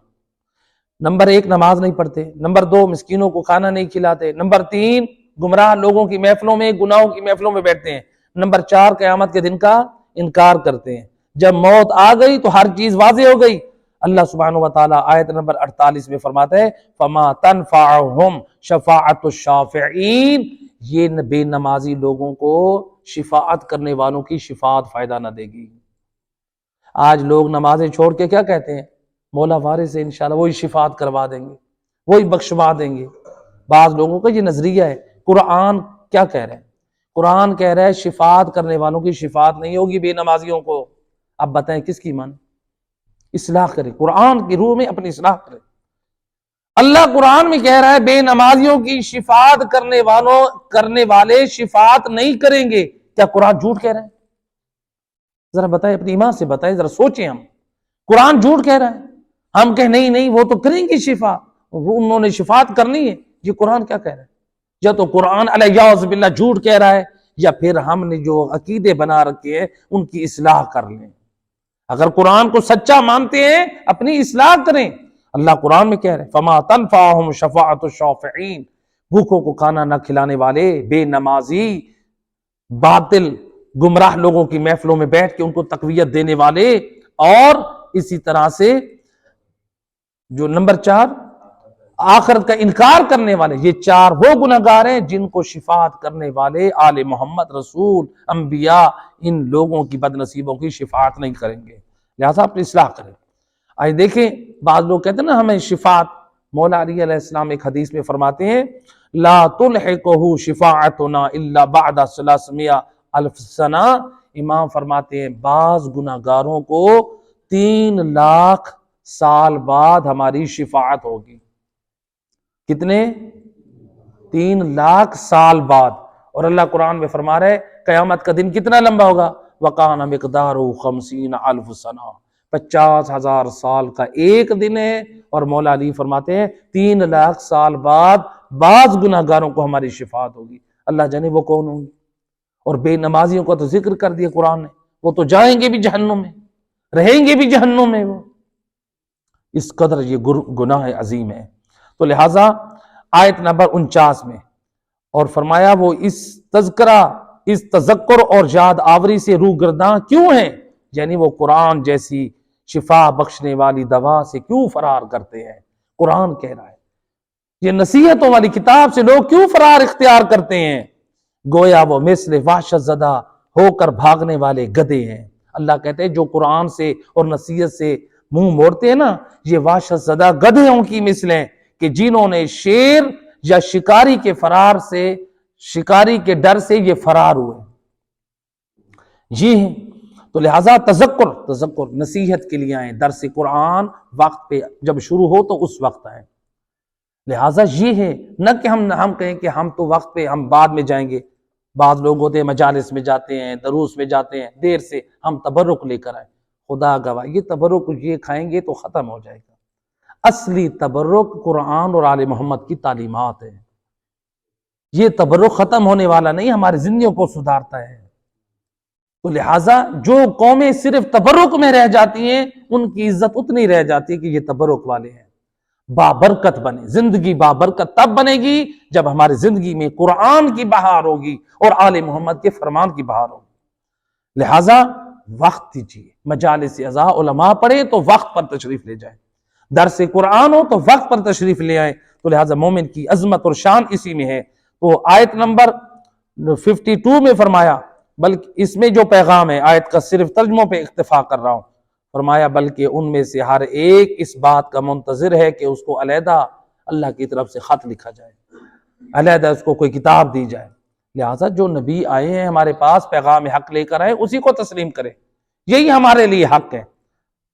نمبر 1 نماز نہیں پڑھتے، نمبر 2 مسکینوں کو کھانا نہیں کھلاتے، نمبر 3 گمراہ لوگوں کی محفلوں میں، گناہوں کی محفلوں میں بیٹھتے ہیں، نمبر 4 قیامت کے دن کا انکار کرتے ہیں۔ جب موت آ گئی تو ہر چیز واضح ہو گئی۔ اللہ سبحانہ وتعالی آیت نمبر 48 میں فرماتا ہے فَمَا تَنْفَعُهُمْ شَفَاعَةُ الشَّافِعِينَ، یہ بے نمازی لوگوں کو شفاعت کرنے والوں کی شفاعت فائدہ نہ دے گی۔ آج لوگ نمازیں چھوڑ کے کیا کہتے ہیں؟ مولا وارث سے انشاءاللہ وہی شفاعت کروا دیں گے، وہی بخشوا دیں گے۔ بعض لوگوں کا یہ نظریہ ہے۔ قرآن کیا کہہ رہا ہے؟ قرآن کہہ رہا ہے شفاعت کرنے والوں کی شفاعت نہیں ہوگی بے نمازیوں کو۔ اب بتائیں کس کی مان؟ اصلاح کرے، قرآن کی روح میں اپنی اصلاح کرے۔ اللہ قرآن میں کہہ رہا ہے بے نمازیوں کی شفاعت کرنے والے شفاعت نہیں کریں گے۔ کیا قرآن جھوٹ کہہ رہا ہے؟ ذرا بتائیں، اپنی ایمان سے بتائیں، ذرا سوچیں۔ ہم قرآن جھوٹ کہہ رہا ہے، ہم کہیں نہیں وہ تو کریں گے شفاعت، انہوں نے شفاعت کرنی ہے۔ یہ قرآن کیا کہہ رہا ہے؟ یا تو قرآن الیاذ باللہ جھوٹ کہہ رہا ہے، یا پھر ہم نے جو عقیدے بنا رکھے ہیں ان کی اصلاح کر لیں۔ اگر قرآن کو سچا مانتے ہیں اپنی اصلاح کریں. اللہ قرآن میں کہہ رہے ہیں فما تنفعہم شفاعت الشافعین، بھوکوں کو کھانا نہ کھلانے والے، بے نمازی، باطل گمراہ لوگوں کی محفلوں میں بیٹھ کے ان کو تقویت دینے والے، اور اسی طرح سے جو نمبر 4 آخرت کا انکار کرنے والے، یہ 4 وہ گناہگار ہیں جن کو شفاعت کرنے والے آل محمد، رسول، انبیاء، ان لوگوں کی بد نصیبوں کی شفاعت نہیں کریں گے. لہٰذا اپنی اصلاح کریں. آئے دیکھیں بعض لوگ کہتے ہیں نا ہمیں شفاعت، مولا علی علیہ السلام ایک حدیث میں فرماتے ہیں لا تلحقہ شفاعتنا الا بعد 300,000 سنہ. امام فرماتے ہیں بعض گناہگاروں کو 3 لاکھ سال بعد ہماری شفاعت ہوگی. کتنے؟ 3 لاکھ سال بعد. اور اللہ قرآن میں فرما رہے قیامت کا دن کتنا لمبا ہوگا؟ وَقَانَ مِقْدَارُهُ 50,000 سنہ، 50,000 سال کا ایک دن ہے. اور مولا علی فرماتے ہیں 3 لاکھ سال بعد بعض گناہگاروں کو ہماری شفاعت ہوگی. اللہ جانے وہ کون ہوں گی. اور بے نمازیوں کا تو ذکر کر دیا قرآن نے، وہ تو جائیں گے بھی جہنم میں، رہیں گے بھی جہنم میں. وہ اس قدر یہ گناہ عظیم ہے. تو لہٰذا آیت نمبر 49 میں اور فرمایا وہ اس تذکرہ، اس تذکر اور یاد آوری سے روگرداں کیوں ہیں، یعنی وہ قرآن جیسی شفا بخشنے والی دوا سے کیوں فرار کرتے ہیں. قرآن کہہ رہا ہے یہ نصیحتوں والی کتاب سے لوگ کیوں فرار اختیار کرتے ہیں، گویا وہ مثل وحشت زدہ ہو کر بھاگنے والے گدھے ہیں. اللہ کہتے ہیں جو قرآن سے اور نصیحت سے منہ موڑتے ہیں نا، یہ وحشت زدہ گدھوں کی مثل ہیں کہ جنہوں نے شیر یا شکاری کے فرار سے، شکاری کے ڈر سے یہ فرار ہوئے. یہ ہیں. تو لہٰذا تذکر نصیحت کے لیے آئیں. درس قرآن وقت پہ جب شروع ہو تو اس وقت آئیں. لہٰذا یہ ہے نہ کہ ہم کہیں کہ ہم تو وقت پہ، ہم بعد میں جائیں گے. بعض لوگ ہوتے ہیں مجالس میں جاتے ہیں، دروس میں جاتے ہیں دیر سے، ہم تبرک لے کر آئیں. خدا گواہ یہ تبرک یہ کھائیں گے تو ختم ہو جائے گا. اصلی تبرک قرآن اور آل محمد کی تعلیمات ہے. یہ تبرک ختم ہونے والا نہیں، ہماری زندگیوں کو سدھارتا ہے. تو لہٰذا جو قومیں صرف تبرک میں رہ جاتی ہیں ان کی عزت اتنی رہ جاتی ہے کہ یہ تبرک والے ہیں. بابرکت بنے زندگی، بابرکت تب بنے گی جب ہماری زندگی میں قرآن کی بہار ہوگی اور آل محمد کے فرمان کی بہار ہوگی. لہٰذا وقت دیجیے. مجالس اعزاء علماء پڑھیں تو وقت پر تشریف لے جائیں، درس قرآن ہو تو وقت پر تشریف لے آئیں. تو لہٰذا مومن کی عظمت اور شان اسی میں ہے. تو آیت نمبر 52 میں فرمایا، بلکہ اس میں جو پیغام ہے آیت کا صرف ترجموں پہ اکتفا کر رہا ہوں، فرمایا بلکہ ان میں سے ہر ایک اس بات کا منتظر ہے کہ اس کو علیحدہ اللہ کی طرف سے خط لکھا جائے، علیحدہ اس کو کوئی کتاب دی جائے. لہٰذا جو نبی آئے ہیں ہمارے پاس پیغام حق لے کر آئے اسی کو تسلیم کرے، یہی ہمارے لیے حق ہے.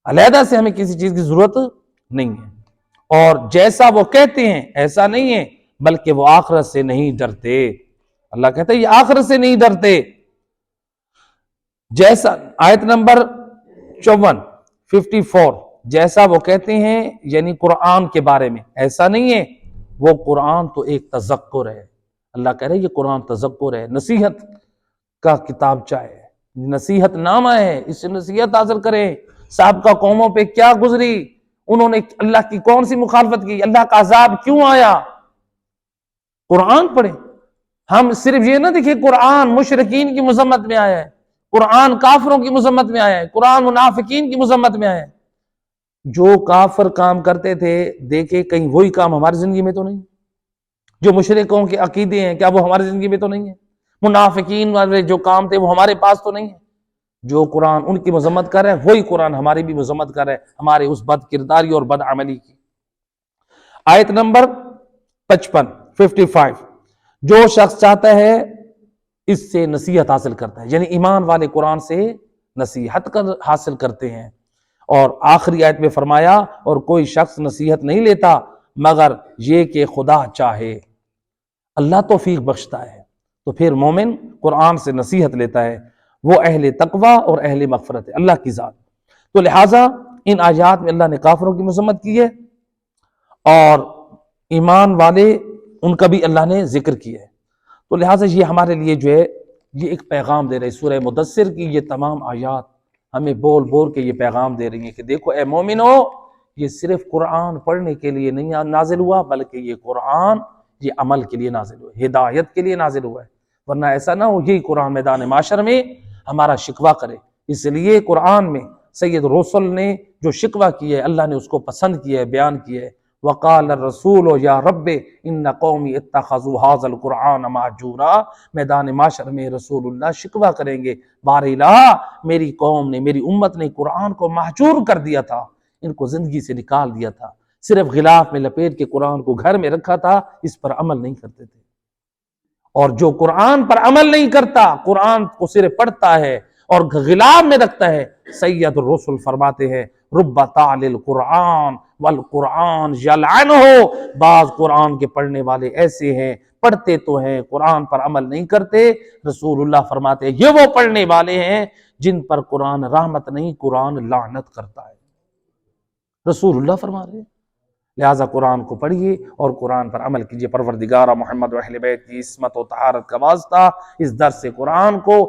علیحدہ سے ہمیں کسی چیز کی ضرورت نہیں ہے. اور جیسا وہ کہتے ہیں ایسا نہیں ہے، بلکہ وہ آخرت سے نہیں ڈرتے. اللہ کہتا ہے یہ آخرت سے نہیں ڈرتے. جیسا آیت نمبر 54 جیسا وہ کہتے ہیں یعنی قرآن کے بارے میں ایسا نہیں ہے. وہ قرآن تو ایک تذکر ہے. اللہ کہہ رہے یہ قرآن تذکر ہے، نصیحت کا کتابچہ ہے، نصیحت نامہ ہے، اس سے نصیحت حاصل کریں. سابقہ قوموں پہ کیا گزری، انہوں نے اللہ کی کون سی مخالفت کی، اللہ کا عذاب کیوں آیا. قرآن پڑھیں. ہم صرف یہ نہ دیکھیں قرآن مشرکین کی مذمت میں آیا ہے، قرآن کافروں کی مذمت میں آیا ہے، قرآن منافقین کی مذمت میں آیا ہے. جو کافر کام کرتے تھے دیکھے کہیں وہی کام ہماری زندگی میں تو نہیں. جو مشرکوں کے عقیدے ہیں کیا وہ ہماری زندگی میں تو نہیں ہے. منافقین والے جو کام تھے وہ ہمارے پاس تو نہیں ہے. جو قرآن ان کی مذمت کر رہے ہیں وہی قرآن ہماری بھی مذمت کر رہے ہیں، ہمارے اس بد کرداری اور بد عملی کی. آیت نمبر 55 جو شخص چاہتا ہے اس سے نصیحت حاصل کرتا ہے، یعنی ایمان والے قرآن سے نصیحت حاصل کرتے ہیں. اور آخری آیت میں فرمایا اور کوئی شخص نصیحت نہیں لیتا مگر یہ کہ خدا چاہے. اللہ توفیق بخشتا ہے. تو پھر مومن قرآن سے نصیحت لیتا ہے، وہ اہل تقوی اور اہل مغفرت ہے، اللہ کی ذات. تو لہٰذا ان آیات میں اللہ نے کافروں کی مذمت کی ہے اور ایمان والے ان کا بھی اللہ نے ذکر کیا ہے. تو لہٰذا یہ ہمارے لیے جو ہے یہ ایک پیغام دے رہے. سورہ مدثر کی یہ تمام آیات ہمیں بول بول کے یہ پیغام دے رہی ہیں کہ دیکھو اے مومنو، یہ صرف قرآن پڑھنے کے لیے نہیں نازل ہوا، بلکہ یہ قرآن یہ عمل کے لیے نازل ہوا، ہدایت کے لیے نازل ہوا ہے، ورنہ ایسا نہ ہو یہی قرآن میدان معاشر میں ہمارا شکوہ کرے۔ اس لیے قرآن میں سید رسول نے جو شکوہ کیا ہے اللہ نے اس کو پسند کیا ہے، بیان کیا ہے۔ وقال الرسول یا رب ان قومی اتخذوا هذا القرآن مہجورا، میدان معاشر میں رسول اللہ شکوہ کریں گے، بار الہ میری قوم نے، میری امت نے قرآن کو مہجور کر دیا تھا، ان کو زندگی سے نکال دیا تھا، صرف غلاف میں لپیٹ کے قرآن کو گھر میں رکھا تھا، اس پر عمل نہیں کرتے تھے۔ اور جو قرآن پر عمل نہیں کرتا، قرآن کو صرف پڑھتا ہے اور غلاف میں رکھتا ہے، سید الرسل فرماتے ہیں رب تعلی القرآن والقرآن یلعنہ، بعض قرآن کے پڑھنے والے ایسے ہیں پڑھتے تو ہیں قرآن پر عمل نہیں کرتے، رسول اللہ فرماتے ہیں یہ وہ پڑھنے والے ہیں جن پر قرآن رحمت نہیں قرآن لعنت کرتا ہے، رسول اللہ فرما رہے ہیں۔ لہٰذا قرآن کو پڑھیے اور قرآن پر عمل کیجیے۔ پروردگارہ محمد و اہل بیت کی عصمت و طہارت کا واسطہ اس درس قرآن کو